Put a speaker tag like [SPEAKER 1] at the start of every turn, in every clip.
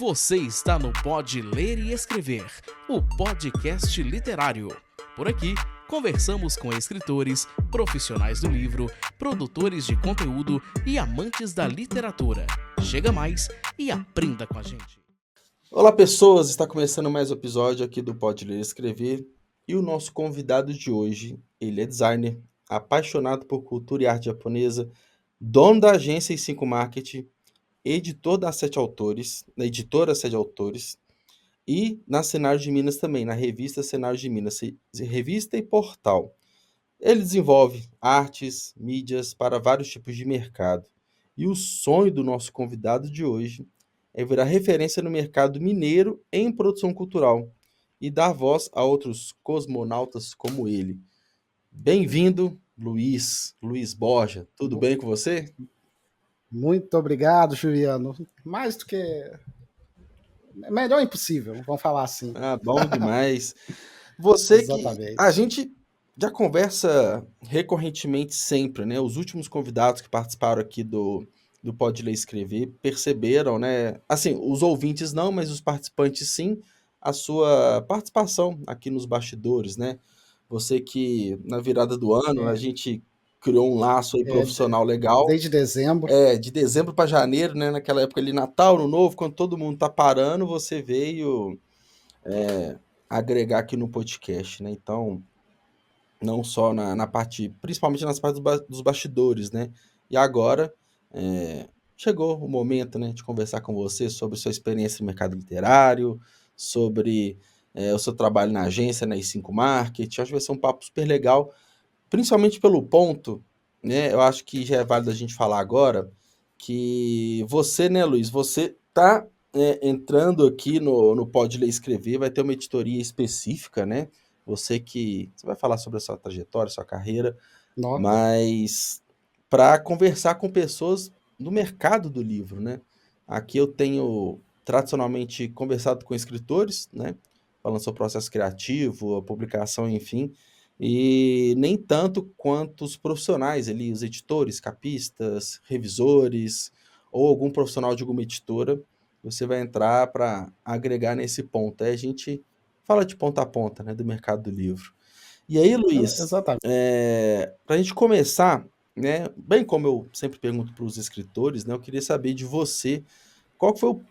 [SPEAKER 1] Você está no Pode Ler e Escrever, o podcast literário. Por aqui, conversamos com escritores, profissionais do livro, produtores de conteúdo e amantes da literatura. Chega mais e aprenda com a gente.
[SPEAKER 2] Olá, pessoas! Está começando mais um episódio aqui do Pode Ler e Escrever. E o nosso convidado de hoje, ele é designer, apaixonado por cultura e arte japonesa, dono da agência E5 Marketing, editor da Sete Autores, na editora Sete Autores, e na Cenário de Minas também, na revista Cenário de Minas, revista e portal. Ele desenvolve artes, mídias para vários tipos de mercado. E o sonho do nosso convidado de hoje é virar referência no mercado mineiro em produção cultural e dar voz a outros cosmonautas como ele. Bem-vindo, Luiz Borja. Tudo bem com você?
[SPEAKER 3] Muito obrigado, Juliano. Mais do que... Melhor impossível, vamos falar assim.
[SPEAKER 2] Ah, bom demais. Você
[SPEAKER 3] Exatamente.
[SPEAKER 2] que... A gente já conversa recorrentemente sempre, né? Os últimos convidados que participaram aqui do Pode Ler e Escrever perceberam, né? Assim, os ouvintes não, mas os participantes sim, a sua participação aqui nos bastidores, né? Você que na virada do ano a gente criou um laço aí profissional legal.
[SPEAKER 3] Desde dezembro.
[SPEAKER 2] De dezembro para janeiro, né? Naquela época ali, Natal, Ano Novo, quando todo mundo tá parando, você veio agregar aqui no podcast, né? Então, não só na parte, principalmente nas partes dos bastidores, né? E agora chegou o momento, né, de conversar com você sobre sua experiência no mercado literário, sobre o seu trabalho na agência, na E5 Marketing. Acho que vai ser um papo super legal, principalmente pelo ponto, né? Eu acho que já é válido a gente falar agora que você, né, Luiz, você tá entrando aqui no Pode Ler e Escrever, vai ter uma editoria específica, né? Você vai falar sobre a sua trajetória, sua carreira, mas para conversar com pessoas do mercado do livro, né? Aqui eu tenho tradicionalmente conversado com escritores, né? Falando sobre o processo criativo, a publicação, enfim, e nem tanto quanto os profissionais ali, os editores, capistas, revisores, ou algum profissional de alguma editora, você vai entrar para agregar nesse ponto. Aí a gente fala de ponta a ponta, né, do mercado do livro. E aí, Luiz,
[SPEAKER 3] Exatamente.
[SPEAKER 2] para a gente começar, né, bem como eu sempre pergunto para os escritores, né, eu queria saber de você, qual foi o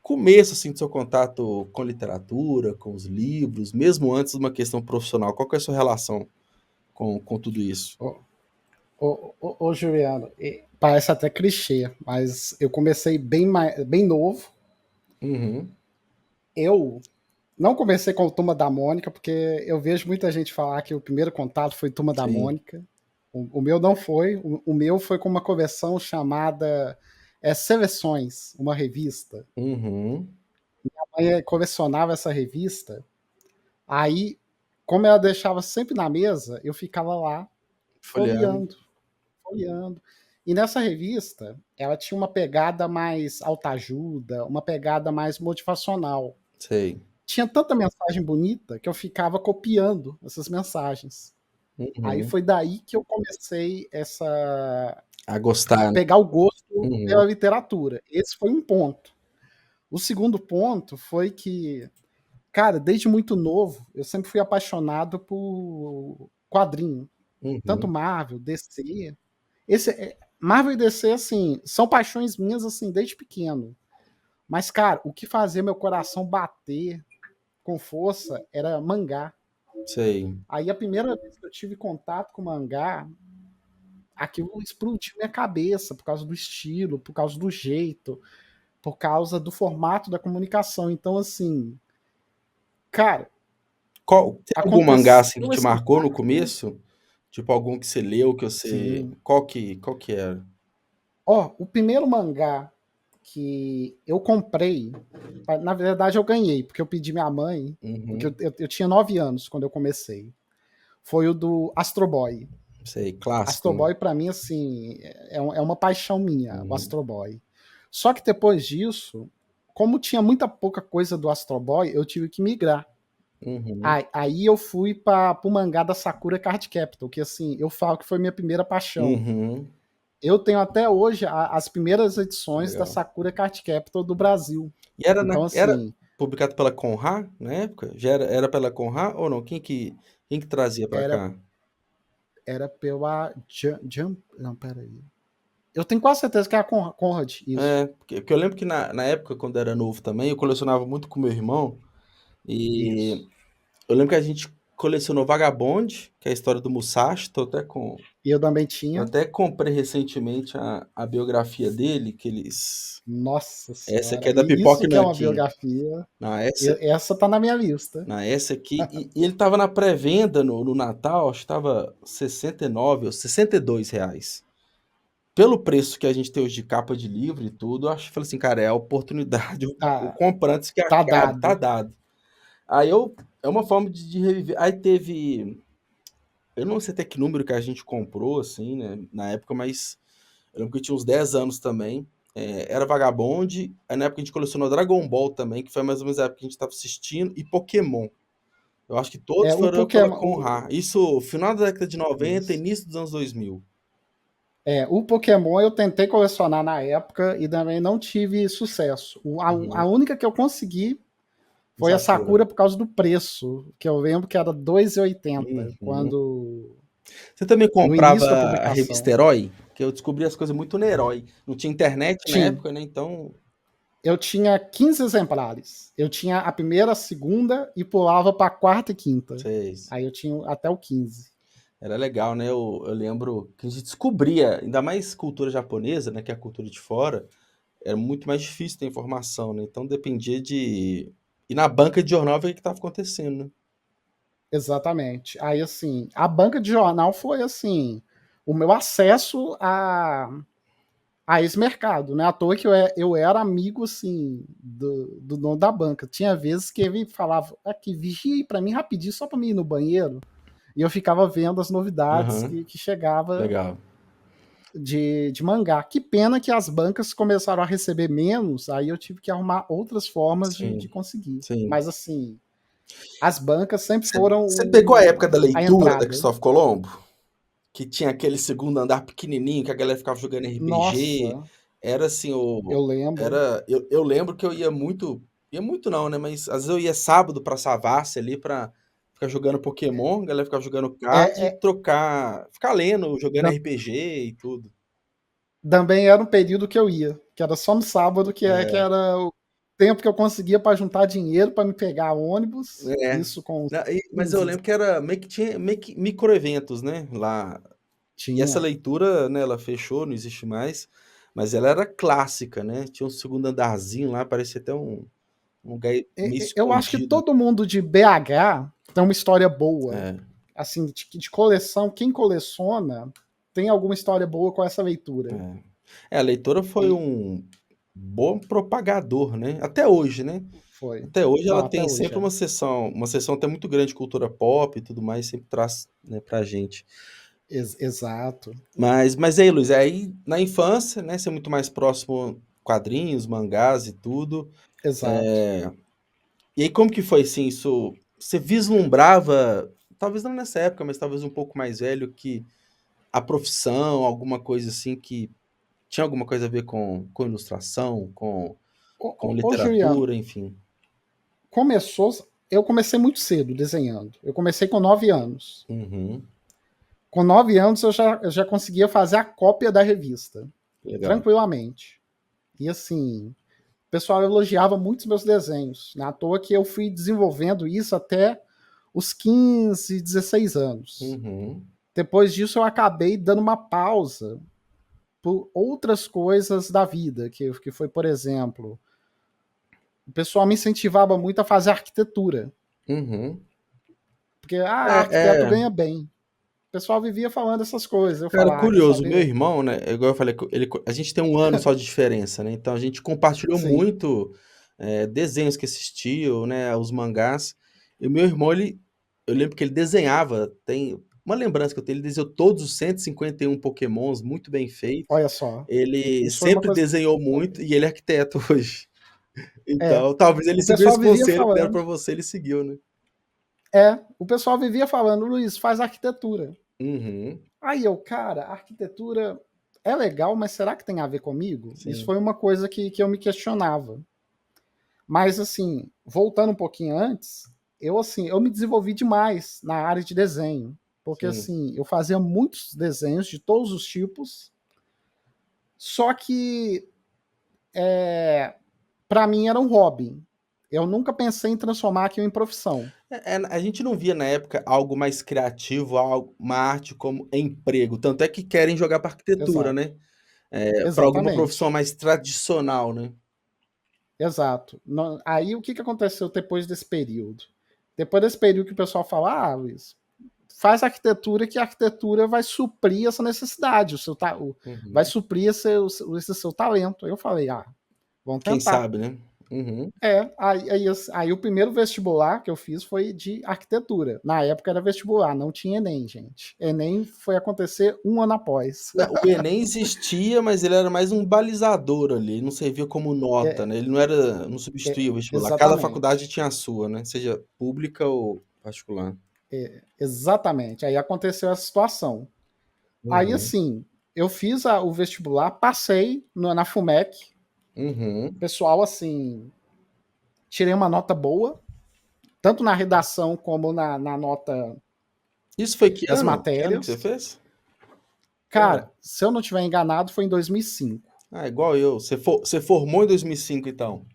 [SPEAKER 2] começo assim, do seu contato com literatura, com os livros, mesmo antes de uma questão profissional? Qual que é a sua relação com tudo isso?
[SPEAKER 3] Ô, Juliano, parece até clichê, mas eu comecei bem novo.
[SPEAKER 2] Uhum.
[SPEAKER 3] Eu não comecei com o Turma da Mônica, porque eu vejo muita gente falar que o primeiro contato foi Turma da Mônica. O meu não foi. O meu foi com uma conversão chamada Seleções, uma revista.
[SPEAKER 2] Uhum.
[SPEAKER 3] Minha mãe colecionava essa revista. Aí, como ela deixava sempre na mesa, eu ficava lá folheando. E nessa revista, ela tinha uma pegada mais autoajuda, uma pegada mais motivacional.
[SPEAKER 2] Sei.
[SPEAKER 3] Tinha tanta mensagem bonita que eu ficava copiando essas mensagens. Aí foi daí que eu comecei
[SPEAKER 2] a gostar, né?
[SPEAKER 3] pegar o gosto pela literatura. Esse foi um ponto. O segundo ponto foi que, cara, desde muito novo, eu sempre fui apaixonado por quadrinho. Tanto Marvel, DC. Marvel e DC, assim, são paixões minhas, assim, desde pequeno. Mas, cara, o que fazia meu coração bater com força era mangá.
[SPEAKER 2] Sei.
[SPEAKER 3] Aí a primeira vez que eu tive contato com mangá, aquilo explodiu minha cabeça por causa do estilo, por causa do jeito, por causa do formato da comunicação. Então, assim, cara...
[SPEAKER 2] Tem algum mangá assim que te marcou no começo? Tipo, algum que você leu, que você...
[SPEAKER 3] Sim.
[SPEAKER 2] Qual que era?
[SPEAKER 3] O primeiro mangá que eu comprei, na verdade eu ganhei, porque eu pedi minha mãe, porque eu tinha 9 anos quando eu comecei, foi o do Astro Boy.
[SPEAKER 2] Sei, clássico.
[SPEAKER 3] Astro Boy, pra mim, assim, é uma paixão minha, o Astro Boy. Só que depois disso, como tinha muita pouca coisa do Astro Boy, eu tive que migrar. Aí eu fui pro mangá da Sakura Card Captor, que assim, eu falo que foi minha primeira paixão. Eu tenho até hoje as primeiras edições da
[SPEAKER 2] Legal.
[SPEAKER 3] Sakura Card Captor do Brasil.
[SPEAKER 2] E era,
[SPEAKER 3] Então,
[SPEAKER 2] era
[SPEAKER 3] assim,
[SPEAKER 2] publicado pela Conrad na época? Já era pela Conrad ou não? Quem que trazia pra
[SPEAKER 3] era,
[SPEAKER 2] cá?
[SPEAKER 3] era pela Jump. Não, peraí. Eu tenho quase certeza que é a Conrad, isso.
[SPEAKER 2] Porque eu lembro que na época, quando era novo também, eu colecionava muito com meu irmão. E
[SPEAKER 3] Isso.
[SPEAKER 2] eu lembro que a gente colecionou Vagabond, que é a história do Musashi.
[SPEAKER 3] E eu também
[SPEAKER 2] Eu
[SPEAKER 3] tinha.
[SPEAKER 2] até comprei recentemente a biografia dele, que eles.
[SPEAKER 3] Nossa
[SPEAKER 2] Essa aqui
[SPEAKER 3] senhora.
[SPEAKER 2] é da
[SPEAKER 3] E
[SPEAKER 2] Pipoca
[SPEAKER 3] isso
[SPEAKER 2] e
[SPEAKER 3] que é uma
[SPEAKER 2] Nanquim.
[SPEAKER 3] biografia.
[SPEAKER 2] Não, essa,
[SPEAKER 3] Essa tá na minha lista.
[SPEAKER 2] não, essa aqui. E ele tava na pré-venda no Natal, acho que tava R$ 69 ou R$ 62. Pelo preço que a gente tem hoje de capa de livro e tudo, eu acho que falei assim, cara, é a oportunidade. O
[SPEAKER 3] Tá,
[SPEAKER 2] comprante se que
[SPEAKER 3] tá
[SPEAKER 2] acabe, tá
[SPEAKER 3] dado.
[SPEAKER 2] dado. Aí é uma forma de reviver. Aí teve. Eu não sei até que número que a gente comprou, assim, né, na época, mas eu lembro que tinha uns 10 anos também. Era Vagabond. Aí na época a gente colecionou Dragon Ball também, que foi mais ou menos a época que a gente tava assistindo, e Pokémon. Eu acho que todos
[SPEAKER 3] O
[SPEAKER 2] foram pela
[SPEAKER 3] Pokémon.
[SPEAKER 2] Conrad. Isso, final da década de 90,
[SPEAKER 3] Isso.
[SPEAKER 2] início dos anos 2000.
[SPEAKER 3] O Pokémon eu tentei colecionar na época e também não tive sucesso. A
[SPEAKER 2] Uhum.
[SPEAKER 3] única que eu consegui foi a
[SPEAKER 2] Sakura.
[SPEAKER 3] Sakura por causa do preço, que eu lembro que era R$2,80
[SPEAKER 2] Uhum.
[SPEAKER 3] quando
[SPEAKER 2] Você também
[SPEAKER 3] no
[SPEAKER 2] comprava
[SPEAKER 3] início da
[SPEAKER 2] a revista
[SPEAKER 3] publicação.
[SPEAKER 2] Herói? Que eu descobri as coisas muito no Herói. Não tinha internet na
[SPEAKER 3] Tinha.
[SPEAKER 2] época, né? Então,
[SPEAKER 3] Eu tinha 15 exemplares. Eu tinha a primeira, a segunda e pulava para a quarta e quinta.
[SPEAKER 2] vocês.
[SPEAKER 3] Aí eu tinha até o 15.
[SPEAKER 2] Era legal, né? Eu lembro que a gente descobria, ainda mais cultura japonesa, né? Que é a cultura de fora, era muito mais difícil ter informação, né? Então dependia de ir na banca de jornal ver o que estava acontecendo, né?
[SPEAKER 3] Exatamente. Aí, assim, a banca de jornal foi, assim, o meu acesso a esse mercado, né? À toa que eu era amigo, assim, do dono da banca. Tinha vezes que ele falava, aqui, vigia aí pra mim rapidinho, só pra mim ir no banheiro. E eu ficava vendo as novidades
[SPEAKER 2] Aham,
[SPEAKER 3] que chegava
[SPEAKER 2] legal.
[SPEAKER 3] de mangá. Que pena que as bancas começaram a receber menos, aí eu tive que arrumar outras formas de
[SPEAKER 2] Sim,
[SPEAKER 3] conseguir.
[SPEAKER 2] sim.
[SPEAKER 3] Mas, assim, as bancas sempre
[SPEAKER 2] Você
[SPEAKER 3] foram
[SPEAKER 2] você pegou a época da
[SPEAKER 3] a
[SPEAKER 2] leitura da
[SPEAKER 3] entrada.
[SPEAKER 2] Cristóvão Colombo? Que tinha aquele segundo andar pequenininho que a galera ficava jogando RPG.
[SPEAKER 3] Nossa,
[SPEAKER 2] Era assim,
[SPEAKER 3] eu lembro.
[SPEAKER 2] eu lembro que eu ia muito não, né? Mas às vezes eu ia sábado pra Savassi ali pra ficar jogando Pokémon, a galera ficava jogando card
[SPEAKER 3] É,
[SPEAKER 2] e
[SPEAKER 3] é,
[SPEAKER 2] ficar lendo, jogando RPG e tudo.
[SPEAKER 3] também era um período que eu ia, que era só no sábado, que
[SPEAKER 2] É,
[SPEAKER 3] era o tempo que eu conseguia para juntar dinheiro para me pegar ônibus,
[SPEAKER 2] é.
[SPEAKER 3] isso com
[SPEAKER 2] Mas eu
[SPEAKER 3] 15,
[SPEAKER 2] lembro que era meio que tinha meio que microeventos, né? Lá. E essa
[SPEAKER 3] tinha.
[SPEAKER 2] leitura, né, ela fechou, não existe mais, mas ela era clássica, né? Tinha um segundo andarzinho lá, parecia até um lugar meio
[SPEAKER 3] Eu acho que
[SPEAKER 2] escondido.
[SPEAKER 3] todo mundo de BH tem uma história boa,
[SPEAKER 2] É.
[SPEAKER 3] assim, de coleção, quem coleciona tem alguma história boa com essa leitura.
[SPEAKER 2] A leitora foi
[SPEAKER 3] E
[SPEAKER 2] um bom propagador, né? Até hoje, né?
[SPEAKER 3] foi.
[SPEAKER 2] Até hoje
[SPEAKER 3] Não,
[SPEAKER 2] ela
[SPEAKER 3] até
[SPEAKER 2] tem
[SPEAKER 3] hoje
[SPEAKER 2] sempre
[SPEAKER 3] é.
[SPEAKER 2] uma sessão até muito grande de cultura pop e tudo mais, sempre traz, né, pra gente.
[SPEAKER 3] Exato,
[SPEAKER 2] Mas aí, Luiz, aí na infância, né, ser muito mais próximo quadrinhos, mangás e tudo.
[SPEAKER 3] exato.
[SPEAKER 2] E aí como que foi assim, isso, você vislumbrava, talvez não nessa época, mas talvez um pouco mais velho, que a profissão, alguma coisa assim que tinha alguma coisa a ver com ilustração, com
[SPEAKER 3] Ô, Juliano,
[SPEAKER 2] literatura, enfim.
[SPEAKER 3] começou. Eu comecei muito cedo desenhando. Eu comecei com 9 anos.
[SPEAKER 2] Uhum,
[SPEAKER 3] Com 9 anos eu já conseguia fazer a cópia da revista,
[SPEAKER 2] legal.
[SPEAKER 3] tranquilamente. E assim, o pessoal elogiava muito os meus desenhos. Não é à toa que eu fui desenvolvendo isso até os 15, 16 anos.
[SPEAKER 2] Uhum,
[SPEAKER 3] Depois disso eu acabei dando uma pausa por outras coisas da vida, que foi, por exemplo, o pessoal me incentivava muito a fazer arquitetura.
[SPEAKER 2] uhum.
[SPEAKER 3] Porque,
[SPEAKER 2] É,
[SPEAKER 3] arquiteto
[SPEAKER 2] é,
[SPEAKER 3] ganha bem. O pessoal vivia falando essas coisas. Eu
[SPEAKER 2] cara,
[SPEAKER 3] falava, quer
[SPEAKER 2] curioso, meu
[SPEAKER 3] saber?
[SPEAKER 2] irmão, né, igual eu falei, a gente tem um ano só de diferença, né, então a gente compartilhou
[SPEAKER 3] Sim.
[SPEAKER 2] muito desenhos que assistiu, né, os mangás, e o meu irmão, eu lembro que ele desenhava, tem uma lembrança que eu tenho, ele desenhou todos os 151 Pokémons, muito bem feitos,
[SPEAKER 3] Olha só.
[SPEAKER 2] ele
[SPEAKER 3] Isso foi uma
[SPEAKER 2] sempre
[SPEAKER 3] coisa.
[SPEAKER 2] desenhou muito, e ele é arquiteto hoje,
[SPEAKER 3] É.
[SPEAKER 2] então talvez ele
[SPEAKER 3] O
[SPEAKER 2] seguiu
[SPEAKER 3] pessoal
[SPEAKER 2] esse
[SPEAKER 3] vivia
[SPEAKER 2] conselho que deram
[SPEAKER 3] falando.
[SPEAKER 2] pra você, ele seguiu, né.
[SPEAKER 3] O pessoal vivia falando, Luiz, faz arquitetura.
[SPEAKER 2] Uhum,
[SPEAKER 3] Aí eu, cara, arquitetura. é legal, mas será que tem a ver comigo?
[SPEAKER 2] Sim.
[SPEAKER 3] Isso foi uma coisa que eu me questionava. Mas, assim, voltando um pouquinho antes, eu me desenvolvi demais na área de desenho. Porque,
[SPEAKER 2] Sim.
[SPEAKER 3] assim, eu fazia muitos desenhos de todos os tipos, só que, para mim, era um hobby. Eu nunca pensei em transformar aquilo em profissão.
[SPEAKER 2] A gente não via na época algo mais criativo, uma arte como emprego. Tanto é que querem jogar para arquitetura,
[SPEAKER 3] Exato.
[SPEAKER 2] né? Para alguma profissão
[SPEAKER 3] Exatamente.
[SPEAKER 2] mais tradicional, né?
[SPEAKER 3] Exato. Aí o que aconteceu depois desse período? Depois desse período que o pessoal fala, Luiz, faz arquitetura que a arquitetura vai suprir essa necessidade, vai
[SPEAKER 2] Uhum.
[SPEAKER 3] suprir esse seu talento. Aí eu falei, vamos
[SPEAKER 2] Quem
[SPEAKER 3] tentar.
[SPEAKER 2] sabe, né? Uhum.
[SPEAKER 3] Aí o primeiro vestibular que eu fiz foi de arquitetura. Na época era vestibular, não tinha Enem, gente. Enem foi acontecer um ano após.
[SPEAKER 2] O Enem existia, mas ele era mais um balizador ali, ele não servia como nota, né? Ele não substituía o vestibular. Cada faculdade
[SPEAKER 3] Exatamente.
[SPEAKER 2] tinha a sua, né? Seja pública ou particular.
[SPEAKER 3] Exatamente. Aí aconteceu essa situação. Aí,
[SPEAKER 2] Uhum.
[SPEAKER 3] assim, eu fiz o vestibular, passei na FUMEC.
[SPEAKER 2] Uhum.
[SPEAKER 3] Pessoal, assim, tirei uma nota boa, tanto na redação como na nota
[SPEAKER 2] Isso foi que
[SPEAKER 3] das
[SPEAKER 2] ano? Que ano que você
[SPEAKER 3] matérias.
[SPEAKER 2] fez?
[SPEAKER 3] Cara, se eu não estiver enganado, foi em 2005.
[SPEAKER 2] Igual eu. Você formou em 2005, então?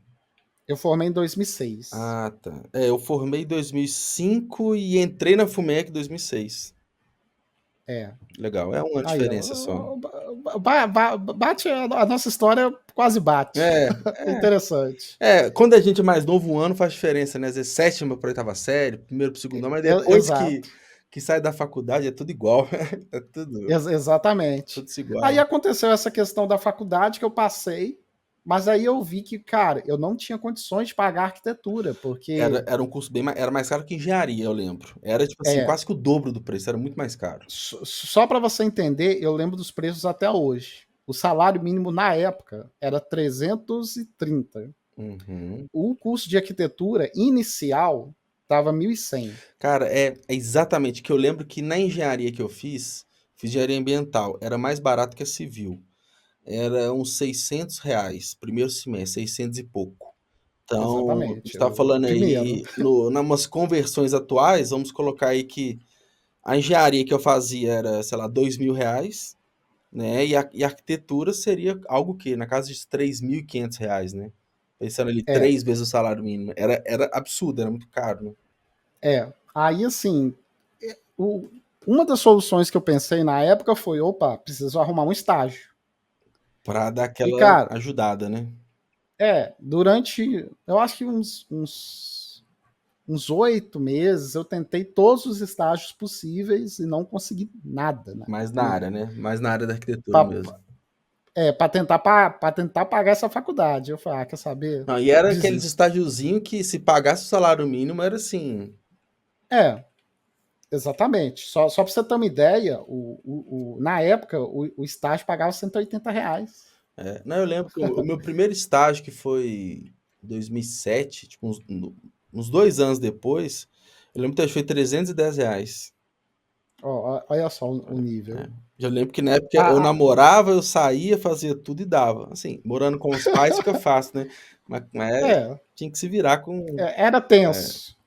[SPEAKER 3] Eu formei em 2006.
[SPEAKER 2] Ah, tá. Eu formei em 2005 e entrei na FUMEC em 2006.
[SPEAKER 3] É.
[SPEAKER 2] Legal, é um ano de
[SPEAKER 3] Aí,
[SPEAKER 2] diferença só.
[SPEAKER 3] bate a nossa história, quase bate.
[SPEAKER 2] É,
[SPEAKER 3] Interessante.
[SPEAKER 2] quando a gente é mais novo, um ano faz diferença, né? Às vezes sétima para oitava série, primeiro para segundo ano, mas depois
[SPEAKER 3] Exato.
[SPEAKER 2] que sai da faculdade é tudo igual. É
[SPEAKER 3] Exatamente.
[SPEAKER 2] tudo igual.
[SPEAKER 3] Aí aconteceu essa questão da faculdade que eu passei, mas aí eu vi que, cara, eu não tinha condições de pagar arquitetura, porque
[SPEAKER 2] Era um curso era mais caro que engenharia, eu lembro. Era tipo assim,
[SPEAKER 3] é,
[SPEAKER 2] quase que o dobro do preço, era muito mais caro.
[SPEAKER 3] só para você entender, eu lembro dos preços até hoje. O salário mínimo na época era 330.
[SPEAKER 2] Uhum.
[SPEAKER 3] O curso de arquitetura inicial estava 1.100.
[SPEAKER 2] Cara, é exatamente que eu lembro que na engenharia que eu fiz engenharia ambiental, era mais barato que a civil. Era uns R$ 600, primeiro semestre, 600 e pouco. Então, a gente
[SPEAKER 3] Exatamente.
[SPEAKER 2] tá
[SPEAKER 3] O
[SPEAKER 2] falando
[SPEAKER 3] primeiro.
[SPEAKER 2] aí, numas conversões atuais, vamos colocar aí que a engenharia que eu fazia era, sei lá, R$ 2.000, né? E a arquitetura seria algo que na casa de R$ 3.500, né? Pensando ali,
[SPEAKER 3] É,
[SPEAKER 2] 3 vezes o salário mínimo. Era absurdo, era muito caro, né?
[SPEAKER 3] Aí, assim, uma das soluções que eu pensei na época foi, opa, preciso arrumar um estágio.
[SPEAKER 2] Pra dar
[SPEAKER 3] E,
[SPEAKER 2] aquela
[SPEAKER 3] cara,
[SPEAKER 2] ajudada, né?
[SPEAKER 3] durante, eu acho que uns 8 meses, eu tentei todos os estágios possíveis e não consegui nada, né?
[SPEAKER 2] Mais na área, né? Mais na área da arquitetura
[SPEAKER 3] Pra,
[SPEAKER 2] mesmo.
[SPEAKER 3] pra tentar pagar essa faculdade. Eu falei, quer saber?
[SPEAKER 2] Não, e era aqueles
[SPEAKER 3] Desisto.
[SPEAKER 2] estágiozinho que se pagasse o salário mínimo era assim.
[SPEAKER 3] Exatamente. Só pra você ter uma ideia, na época, o estágio pagava R$ 180.
[SPEAKER 2] Não, eu lembro que o meu primeiro estágio, que foi em 2007, tipo, uns 2 anos depois, eu lembro que foi R$ 310.
[SPEAKER 3] Olha só o nível.
[SPEAKER 2] Eu lembro que na época eu
[SPEAKER 3] Ah, ah,
[SPEAKER 2] namorava, eu saía, fazia tudo e dava. Assim, morando com os pais fica fácil, né? Mas
[SPEAKER 3] é,
[SPEAKER 2] tinha que se virar com.
[SPEAKER 3] era tenso.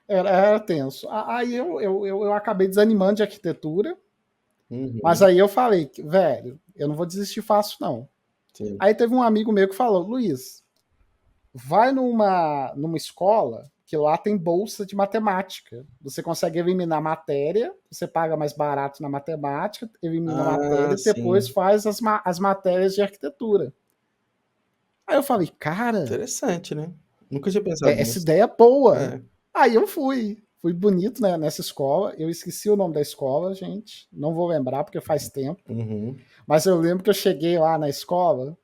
[SPEAKER 3] Era tenso. Aí eu acabei desanimando de arquitetura, mas
[SPEAKER 2] Uhum,
[SPEAKER 3] aí eu falei, velho, eu não vou desistir fácil, não.
[SPEAKER 2] sim.
[SPEAKER 3] Aí teve um amigo meu que falou, Luiz, vai numa escola que lá tem bolsa de matemática. Você consegue eliminar matéria, você paga mais barato na matemática, elimina a
[SPEAKER 2] Ah,
[SPEAKER 3] matéria e depois
[SPEAKER 2] sim.
[SPEAKER 3] faz as matérias de arquitetura. Aí eu falei, cara,
[SPEAKER 2] Interessante, né? Nunca tinha pensado
[SPEAKER 3] essa
[SPEAKER 2] nisso.
[SPEAKER 3] ideia é boa.
[SPEAKER 2] É.
[SPEAKER 3] Aí eu fui. Fui bonito, né, nessa escola. Eu esqueci o nome da escola, gente. Não vou lembrar porque faz tempo.
[SPEAKER 2] Uhum.
[SPEAKER 3] Mas eu lembro que eu cheguei lá na escola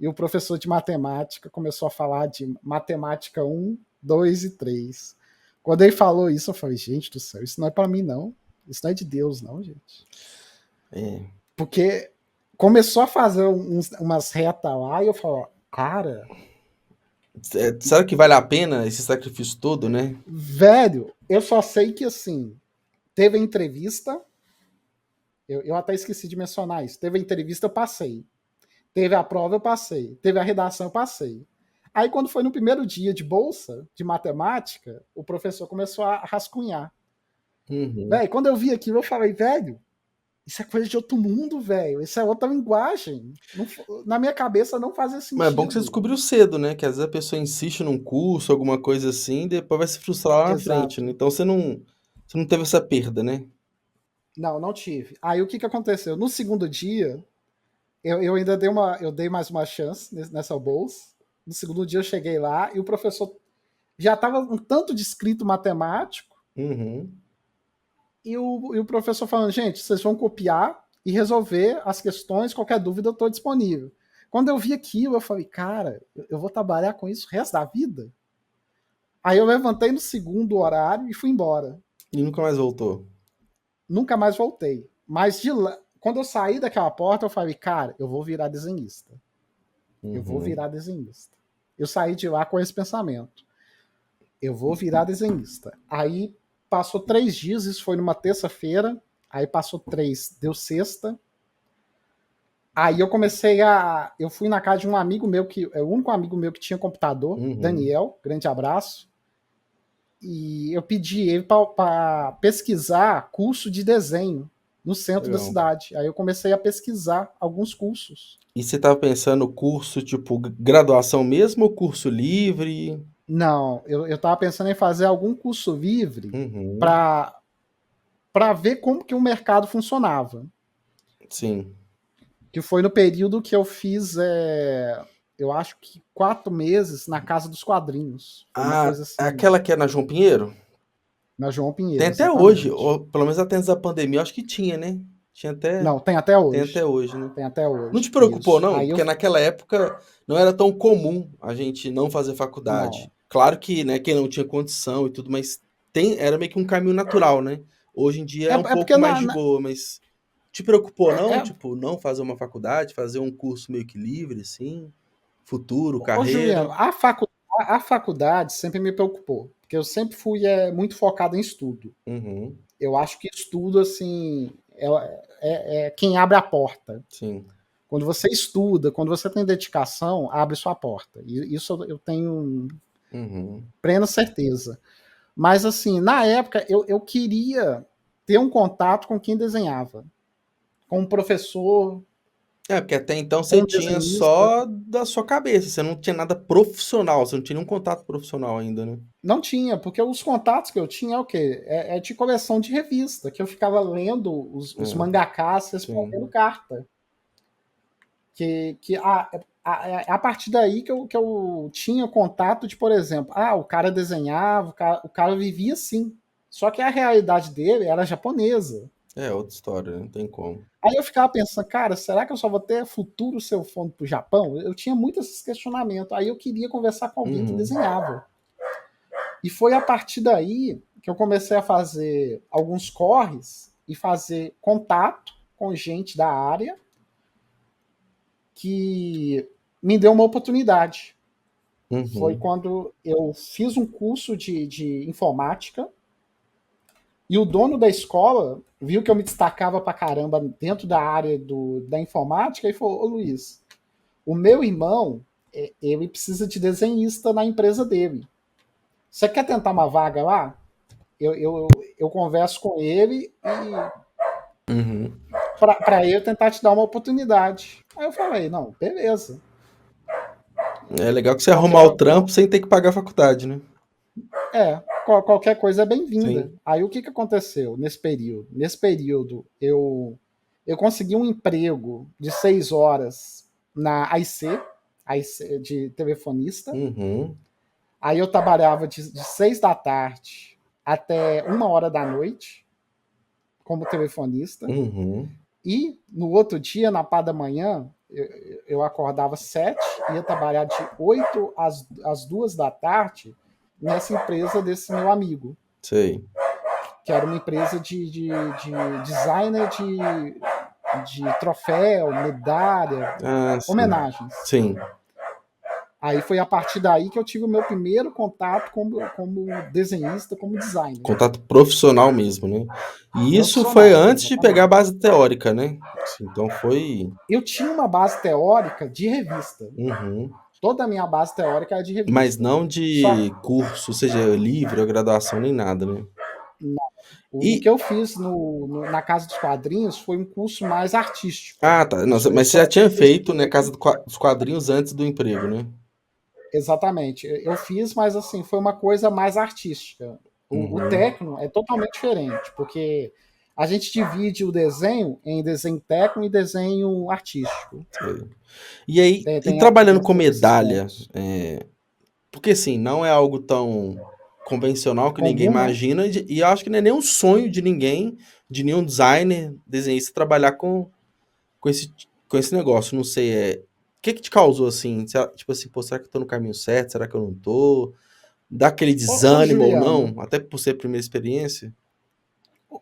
[SPEAKER 3] e o professor de matemática começou a falar de matemática 1, 2 e 3. Quando ele falou isso, eu falei, gente do céu, isso não é para mim, não. Isso não é de Deus, não, gente.
[SPEAKER 2] É.
[SPEAKER 3] Porque começou a fazer umas retas lá e eu falei, cara,
[SPEAKER 2] Será que vale a pena esse sacrifício todo, né?
[SPEAKER 3] velho, eu só sei que assim, teve a entrevista, Eu até esqueci de mencionar isso. Teve a entrevista, eu passei. Teve a prova, eu passei. Teve a redação, eu passei. Aí, quando foi no primeiro dia de bolsa, de matemática, o professor começou a rascunhar. Velho, quando eu vi aquilo, eu falei, velho, isso é coisa de outro mundo, velho. Isso é outra linguagem. Não, na minha cabeça não fazia sentido.
[SPEAKER 2] Mas é bom que você descobriu cedo, né? Que às vezes a pessoa insiste num curso, alguma coisa assim, e depois vai se frustrar lá na frente, né? Então você não teve essa perda, né?
[SPEAKER 3] Não tive. Aí o que aconteceu? No segundo dia, eu ainda dei mais uma chance nessa bolsa. No segundo dia eu cheguei lá e o professor já estava um tanto de escrito matemático. E o professor falando, gente, vocês vão copiar e resolver as questões, qualquer dúvida eu estou disponível. Quando eu vi aquilo, eu falei, cara, eu vou trabalhar com isso o resto da vida? Aí eu levantei no segundo horário e fui embora.
[SPEAKER 2] E nunca mais voltou?
[SPEAKER 3] Nunca mais voltei. Mas de lá, quando eu saí daquela porta, eu falei, cara, eu vou virar desenhista. Eu vou virar desenhista. Eu saí de lá com esse pensamento. Eu vou virar desenhista. Aí passou 3 dias, isso foi numa terça-feira. Aí passou 3, deu sexta. Aí eu eu fui na casa de um amigo meu, que é o único amigo meu que tinha computador, Daniel, grande abraço. E eu pedi ele para pesquisar curso de desenho no centro da cidade. Aí eu comecei a pesquisar alguns cursos.
[SPEAKER 2] E você estava pensando curso tipo graduação mesmo ou curso livre?
[SPEAKER 3] Não, eu estava pensando em fazer algum curso livre para ver como que o mercado funcionava.
[SPEAKER 2] Sim.
[SPEAKER 3] Que foi no período que eu fiz, eu acho que 4 meses na Casa dos Quadrinhos.
[SPEAKER 2] Assim. Aquela que é na João Pinheiro?
[SPEAKER 3] Na João Pinheiro.
[SPEAKER 2] Tem até
[SPEAKER 3] exatamente.
[SPEAKER 2] hoje, ou pelo menos até antes da pandemia, eu acho que tinha, né? Tinha até.
[SPEAKER 3] Não, tem até hoje.
[SPEAKER 2] Tem até hoje, né?
[SPEAKER 3] Tem até hoje.
[SPEAKER 2] Não te preocupou, não? Porque naquela época não era tão comum a gente não fazer faculdade. Não. Claro que, né, quem não tinha condição e tudo, mas era meio que um caminho natural, né? Hoje em dia é um pouco mais de boa, mas te preocupou, não? Tipo, não fazer uma faculdade, fazer um curso meio que livre, assim? Futuro, carreira?
[SPEAKER 3] Juliano, a faculdade sempre me preocupou, porque eu sempre fui muito focado em estudo. Eu acho que estudo, assim, é quem abre a porta.
[SPEAKER 2] Sim.
[SPEAKER 3] Quando você estuda, quando você tem dedicação, abre sua porta. E isso eu tenho plena certeza. Mas, assim, na época, eu queria ter um contato com quem desenhava. Com um professor.
[SPEAKER 2] Porque até então você tinha só da sua cabeça, você não tinha nada profissional, você não tinha nenhum contato profissional ainda, né?
[SPEAKER 3] Não tinha, porque os contatos que eu tinha é o quê? É de coleção de revista, que eu ficava lendo os mangakás respondendo carta. A partir daí que eu tinha contato de, por exemplo, o cara desenhava, o cara vivia assim. Só que a realidade dele era japonesa.
[SPEAKER 2] É outra história, não tem como.
[SPEAKER 3] Aí eu ficava pensando, cara, será que eu só vou ter futuro se eu for pro Japão? Eu tinha muitos esses questionamentos. Aí eu queria conversar com alguém que desenhava. E foi a partir daí que eu comecei a fazer alguns corres e fazer contato com gente da área que me deu uma oportunidade. Foi quando eu fiz um curso de informática e o dono da escola viu que eu me destacava pra caramba dentro da área da informática e falou, ô Luiz, o meu irmão, ele precisa de desenhista na empresa dele. Você quer tentar uma vaga lá? Eu converso com ele e para ele tentar te dar uma oportunidade. Aí eu falei, não, beleza.
[SPEAKER 2] É legal que você arrumar o trampo sem ter que pagar a faculdade, né?
[SPEAKER 3] Qualquer coisa é bem-vinda. Aí o que aconteceu nesse período? Nesse período, eu consegui um emprego de 6 horas na AIC de telefonista. Aí eu trabalhava de 6 da tarde até 1 hora da noite como telefonista. E no outro dia, na parte da manhã, eu acordava 7, ia trabalhar de 8 às 2 da tarde nessa empresa desse meu amigo.
[SPEAKER 2] Sei.
[SPEAKER 3] Que era uma empresa de designer de troféu, medalha, homenagens.
[SPEAKER 2] Sim.
[SPEAKER 3] Aí foi a partir daí que eu tive o meu primeiro contato como desenhista, como designer.
[SPEAKER 2] Contato profissional mesmo, né? E isso
[SPEAKER 3] Profissional,
[SPEAKER 2] foi antes de
[SPEAKER 3] exatamente.
[SPEAKER 2] pegar a base teórica, né? Então foi.
[SPEAKER 3] Eu tinha uma base teórica de revista.
[SPEAKER 2] Uhum.
[SPEAKER 3] Toda a minha base teórica era de revista.
[SPEAKER 2] Mas não
[SPEAKER 3] Só
[SPEAKER 2] de curso, seja livre ou graduação, nem nada, né?
[SPEAKER 3] o que eu fiz na Casa dos Quadrinhos foi um curso mais artístico.
[SPEAKER 2] Ah, tá. Nossa,
[SPEAKER 3] Eu
[SPEAKER 2] mas você
[SPEAKER 3] só
[SPEAKER 2] já tinha
[SPEAKER 3] fiz
[SPEAKER 2] feito, né, Casa dos Quadrinhos antes do emprego, né?
[SPEAKER 3] Exatamente. Eu fiz, mas assim, foi uma coisa mais artística. O técnico é totalmente diferente, porque a gente divide o desenho em desenho técnico e desenho artístico.
[SPEAKER 2] E aí,
[SPEAKER 3] Tem
[SPEAKER 2] trabalhando com
[SPEAKER 3] esses
[SPEAKER 2] medalha,
[SPEAKER 3] pontos.
[SPEAKER 2] porque assim, não é algo tão convencional que ninguém
[SPEAKER 3] Comum, né?
[SPEAKER 2] imagina, e eu acho que não é nem um sonho de ninguém, de nenhum designer, desenhista, trabalhar com esse negócio. Não sei, o que te causou assim? Tipo assim, pô, será que eu tô no caminho certo? Será que eu não tô? Dá aquele
[SPEAKER 3] Ô,
[SPEAKER 2] desânimo ou
[SPEAKER 3] Juliano,
[SPEAKER 2] não? Até por ser a primeira experiência?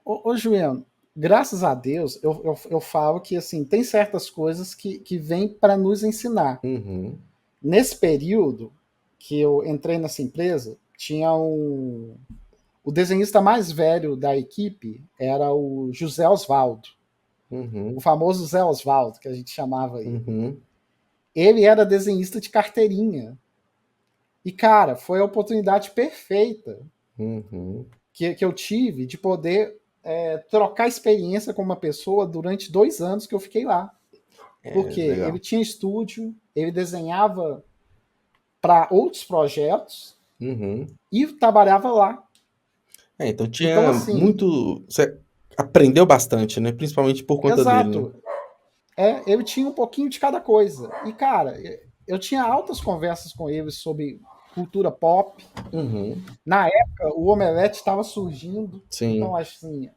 [SPEAKER 3] ô, Juliano, graças a Deus, eu falo que assim, tem certas coisas que vêm para nos ensinar.
[SPEAKER 2] Uhum.
[SPEAKER 3] Nesse período que eu entrei nessa empresa, tinha o desenhista mais velho da equipe era o José Osvaldo,
[SPEAKER 2] Uhum.
[SPEAKER 3] o famoso José Osvaldo, que a gente chamava ele.
[SPEAKER 2] Uhum.
[SPEAKER 3] Ele era desenhista de carteirinha. E, cara, foi a oportunidade perfeita
[SPEAKER 2] Uhum.
[SPEAKER 3] que eu tive de poder trocar experiência com uma pessoa durante 2 anos que eu fiquei lá. Porque
[SPEAKER 2] Legal.
[SPEAKER 3] ele tinha estúdio, ele desenhava para outros projetos
[SPEAKER 2] Uhum.
[SPEAKER 3] e trabalhava lá.
[SPEAKER 2] Então
[SPEAKER 3] Então,
[SPEAKER 2] tinha
[SPEAKER 3] assim,
[SPEAKER 2] muito. Você aprendeu bastante, né? Principalmente por conta dele, né?
[SPEAKER 3] exato. Ele tinha um pouquinho de cada coisa. E, cara, eu tinha altas conversas com ele sobre cultura pop.
[SPEAKER 2] Uhum.
[SPEAKER 3] Na época, o Omelete estava surgindo.
[SPEAKER 2] Sim.
[SPEAKER 3] Então, assim,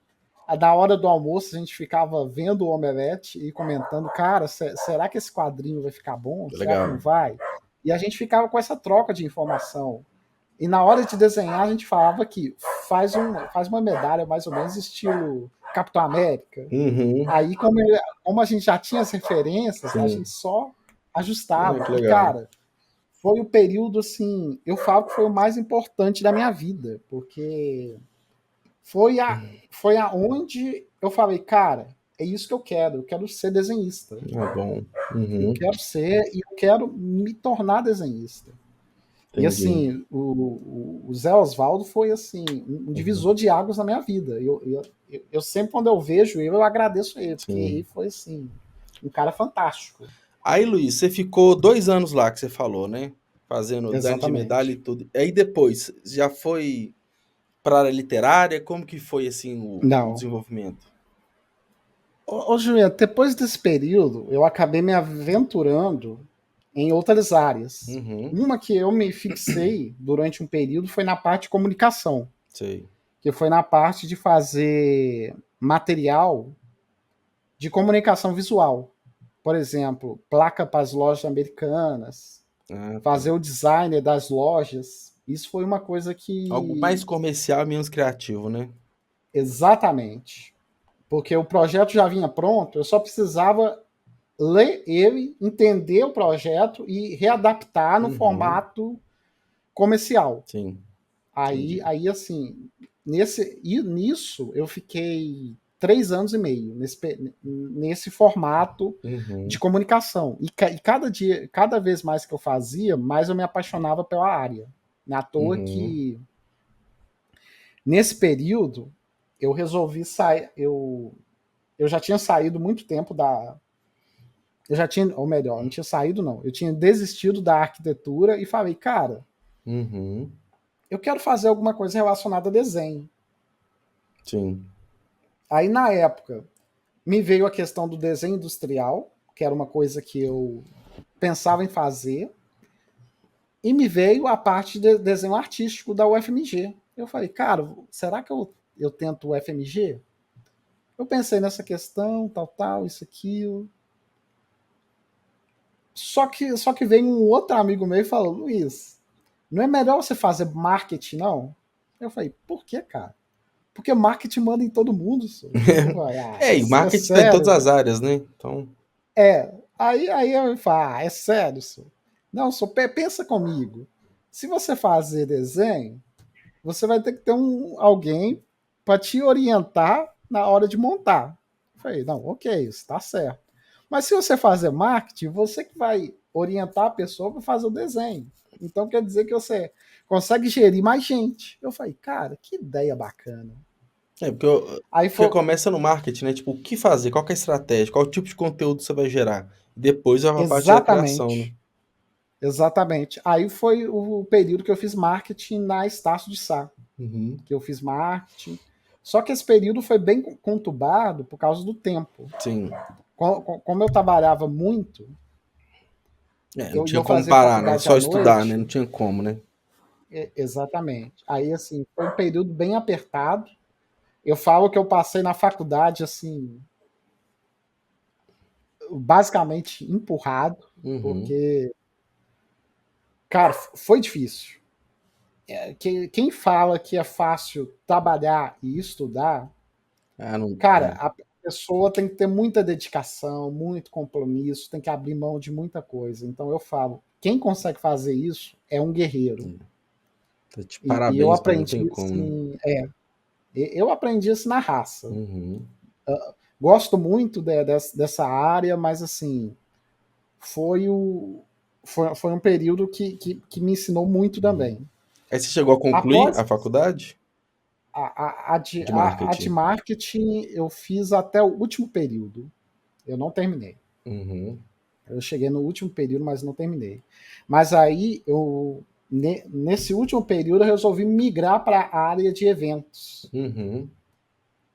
[SPEAKER 3] da hora do almoço, a gente ficava vendo o Omelete e comentando, cara, será que esse quadrinho vai ficar bom? Será que não
[SPEAKER 2] Legal.
[SPEAKER 3] vai? E a gente ficava com essa troca de informação. E na hora de desenhar, a gente falava que faz uma medalha mais ou menos estilo Capitão América.
[SPEAKER 2] Uhum.
[SPEAKER 3] Aí, como a gente já tinha as referências, a
[SPEAKER 2] Sim.
[SPEAKER 3] gente só ajustava.
[SPEAKER 2] Que
[SPEAKER 3] E,
[SPEAKER 2] legal.
[SPEAKER 3] cara, foi o período, assim, eu falo que foi o mais importante da minha vida, porque foi aonde eu falei, cara, é isso que eu quero ser desenhista.
[SPEAKER 2] Bom.
[SPEAKER 3] Eu
[SPEAKER 2] Uhum.
[SPEAKER 3] quero ser e eu quero me tornar desenhista. E
[SPEAKER 2] Entendi.
[SPEAKER 3] assim, o Zé Osvaldo foi assim, um divisor de águas na minha vida. Eu sempre, quando eu vejo ele, eu agradeço ele, porque
[SPEAKER 2] Sim.
[SPEAKER 3] ele foi assim, um cara fantástico.
[SPEAKER 2] Aí, Luiz, você ficou 2 anos lá que você falou, né? Fazendo design de medalha e
[SPEAKER 3] Exatamente.
[SPEAKER 2] tudo. Aí depois, já foi para a área literária? Como que foi, assim, o
[SPEAKER 3] Não.
[SPEAKER 2] desenvolvimento?
[SPEAKER 3] Ô, Juliano, depois desse período, eu acabei me aventurando em outras áreas.
[SPEAKER 2] Uhum.
[SPEAKER 3] Uma que eu me fixei durante um período foi na parte de comunicação,
[SPEAKER 2] Sei.
[SPEAKER 3] que foi na parte de fazer material de comunicação visual. Por exemplo, placa para as lojas americanas,
[SPEAKER 2] Ah, tá.
[SPEAKER 3] fazer o designer das lojas. Isso foi uma coisa
[SPEAKER 2] Algo mais
[SPEAKER 3] que.
[SPEAKER 2] comercial e menos criativo, né?
[SPEAKER 3] Exatamente. Porque o projeto já vinha pronto, eu só precisava ler ele, entender o projeto e readaptar no
[SPEAKER 2] Uhum.
[SPEAKER 3] formato comercial.
[SPEAKER 2] Sim.
[SPEAKER 3] Aí,
[SPEAKER 2] Entendi.
[SPEAKER 3] aí assim, nisso eu fiquei 3 anos e meio nesse formato de
[SPEAKER 2] Uhum.
[SPEAKER 3] comunicação. E cada dia, cada vez mais que eu fazia, mais eu me apaixonava pela área. Não é à toa
[SPEAKER 2] Uhum.
[SPEAKER 3] que nesse período eu resolvi sair. Eu já tinha saído muito tempo da. Eu já tinha, ou melhor, não tinha saído, não. Eu tinha desistido da arquitetura e falei, cara,
[SPEAKER 2] Uhum.
[SPEAKER 3] eu quero fazer alguma coisa relacionada a desenho.
[SPEAKER 2] Sim.
[SPEAKER 3] Aí, na época, me veio a questão do desenho industrial, que era uma coisa que eu pensava em fazer, e me veio a parte de desenho artístico da UFMG. Eu falei, cara, será que eu tento o UFMG? Eu pensei nessa questão, tal, isso, aquilo. Só que veio um outro amigo meu e falou, Luiz, não é melhor você fazer marketing, não? Eu falei, por que, cara? Porque marketing manda em todo mundo. Senhor. Eu falei,
[SPEAKER 2] E
[SPEAKER 3] é
[SPEAKER 2] marketing tá em todas
[SPEAKER 3] sério?
[SPEAKER 2] as áreas, né? Então.
[SPEAKER 3] Aí eu falo, é sério, senhor? Não, só pensa comigo. Se você fazer desenho, você vai ter que ter alguém para te orientar na hora de montar. Eu falei, não, ok, isso está certo. Mas se você fazer marketing, você que vai orientar a pessoa para fazer o desenho. Então quer dizer que você consegue gerir mais gente. Eu falei, cara, que ideia bacana.
[SPEAKER 2] Porque começa no marketing, né? Tipo, o que fazer, qual que é a estratégia, qual tipo de conteúdo você vai gerar. Depois vai pra parte da criação, né?
[SPEAKER 3] Exatamente. Aí foi o período que eu fiz marketing na Estácio de Sá.
[SPEAKER 2] Uhum.
[SPEAKER 3] Que eu fiz marketing. Só que esse período foi bem conturbado por causa do tempo.
[SPEAKER 2] Sim.
[SPEAKER 3] Como eu trabalhava muito,
[SPEAKER 2] não tinha
[SPEAKER 3] eu
[SPEAKER 2] como
[SPEAKER 3] fazia
[SPEAKER 2] parar, né?
[SPEAKER 3] faculdade
[SPEAKER 2] Só
[SPEAKER 3] à
[SPEAKER 2] estudar, né?
[SPEAKER 3] noite.
[SPEAKER 2] Não tinha como, né?
[SPEAKER 3] Exatamente. Aí, assim, foi um período bem apertado. Eu falo que eu passei na faculdade, assim, basicamente empurrado, porque, cara, foi difícil. Quem fala que é fácil trabalhar e estudar, cara, a pessoa tem que ter muita dedicação, muito compromisso, tem que abrir mão de muita coisa. Então eu falo, quem consegue fazer isso é um guerreiro. E eu
[SPEAKER 2] Parabéns, mano, não tem
[SPEAKER 3] aprendi
[SPEAKER 2] como.
[SPEAKER 3] assim, eu aprendi isso na raça.
[SPEAKER 2] Uhum.
[SPEAKER 3] Gosto muito dessa área, mas assim, foi um período que me ensinou muito também.
[SPEAKER 2] Aí você chegou a concluir
[SPEAKER 3] Após
[SPEAKER 2] a faculdade
[SPEAKER 3] a
[SPEAKER 2] de
[SPEAKER 3] de
[SPEAKER 2] marketing?
[SPEAKER 3] marketing, eu fiz até o último período. Eu não terminei.
[SPEAKER 2] Uhum.
[SPEAKER 3] Eu cheguei no último período, mas não terminei. Mas aí, nesse último período, eu resolvi migrar para a área de eventos.
[SPEAKER 2] Uhum.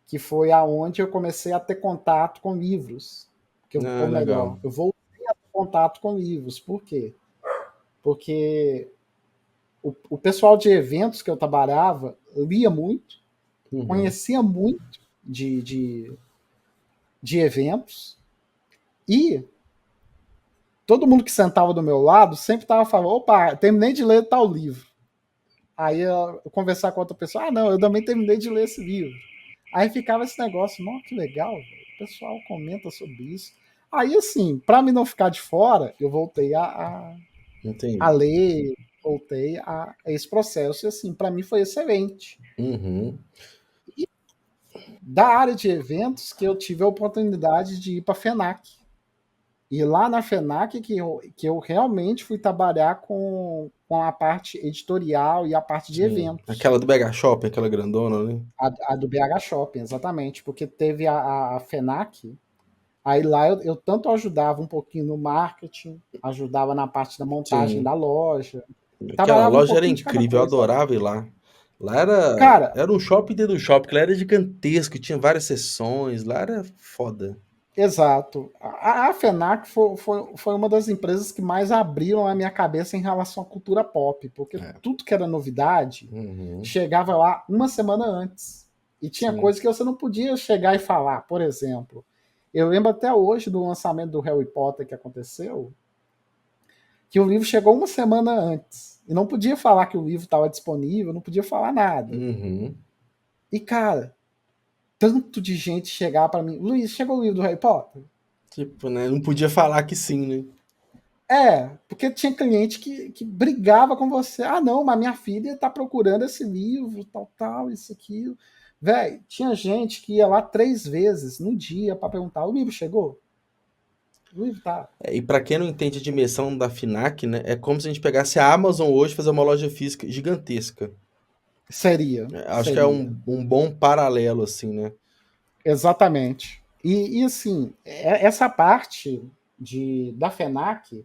[SPEAKER 3] Que foi aonde eu comecei a ter contato com livros. Ou
[SPEAKER 2] Legal.
[SPEAKER 3] melhor, eu voltei a ter contato com livros. Por quê? Porque o pessoal de eventos que eu trabalhava lia muito, conhecia muito de eventos, e todo mundo que sentava do meu lado sempre estava falando, opa, terminei de ler tal livro. Aí eu conversar com outra pessoa, ah, não, eu também terminei de ler esse livro. Aí ficava esse negócio, nossa, que legal, o pessoal comenta sobre isso. Aí, assim, para mim não ficar de fora, eu voltei a ler, voltei a esse processo, e assim, para mim foi excelente.
[SPEAKER 2] Uhum.
[SPEAKER 3] E da área de eventos que eu tive a oportunidade de ir para a FENAC. E lá na FENAC que eu realmente fui trabalhar com a parte editorial e a parte de
[SPEAKER 2] Sim.
[SPEAKER 3] eventos.
[SPEAKER 2] Aquela do BH Shopping, aquela grandona, né?
[SPEAKER 3] A do BH Shopping, exatamente. Porque teve a FENAC, aí lá eu tanto ajudava um pouquinho no marketing, ajudava na parte da montagem
[SPEAKER 2] Sim.
[SPEAKER 3] da loja.
[SPEAKER 2] Aquela
[SPEAKER 3] Trabalhava um
[SPEAKER 2] loja era
[SPEAKER 3] pouquinho de cada
[SPEAKER 2] incrível, eu
[SPEAKER 3] coisa lá.
[SPEAKER 2] adorava ir lá. Lá era,
[SPEAKER 3] Cara,
[SPEAKER 2] era um shopping dentro do shopping, lá era gigantesco, tinha várias seções, lá era foda.
[SPEAKER 3] exato. A FENAC foi uma das empresas que mais abriram a minha cabeça em relação à cultura pop, porque tudo que era novidade chegava lá uma semana antes. E tinha coisa que você não podia chegar e falar. Por exemplo, eu lembro até hoje do lançamento do Harry Potter que aconteceu, que o livro chegou uma semana antes. E não podia falar que o livro estava disponível, não podia falar nada. E, cara, tanto de gente chegar para mim, Luiz, chegou o livro do Harry Potter?
[SPEAKER 2] Tipo, né? Não podia falar que sim, né?
[SPEAKER 3] Porque tinha cliente que brigava com você. Ah, não, mas minha filha tá procurando esse livro, tal, isso, aquilo. Véi, tinha gente que ia lá 3 vezes no dia para perguntar: o livro chegou? O livro tá.
[SPEAKER 2] E pra quem não entende a dimensão da FINAC, né? É como se a gente pegasse a Amazon hoje e fazer uma loja física gigantesca.
[SPEAKER 3] Seria.
[SPEAKER 2] Acho que é um bom paralelo, assim, né?
[SPEAKER 3] Exatamente. E assim, essa parte da FENAC,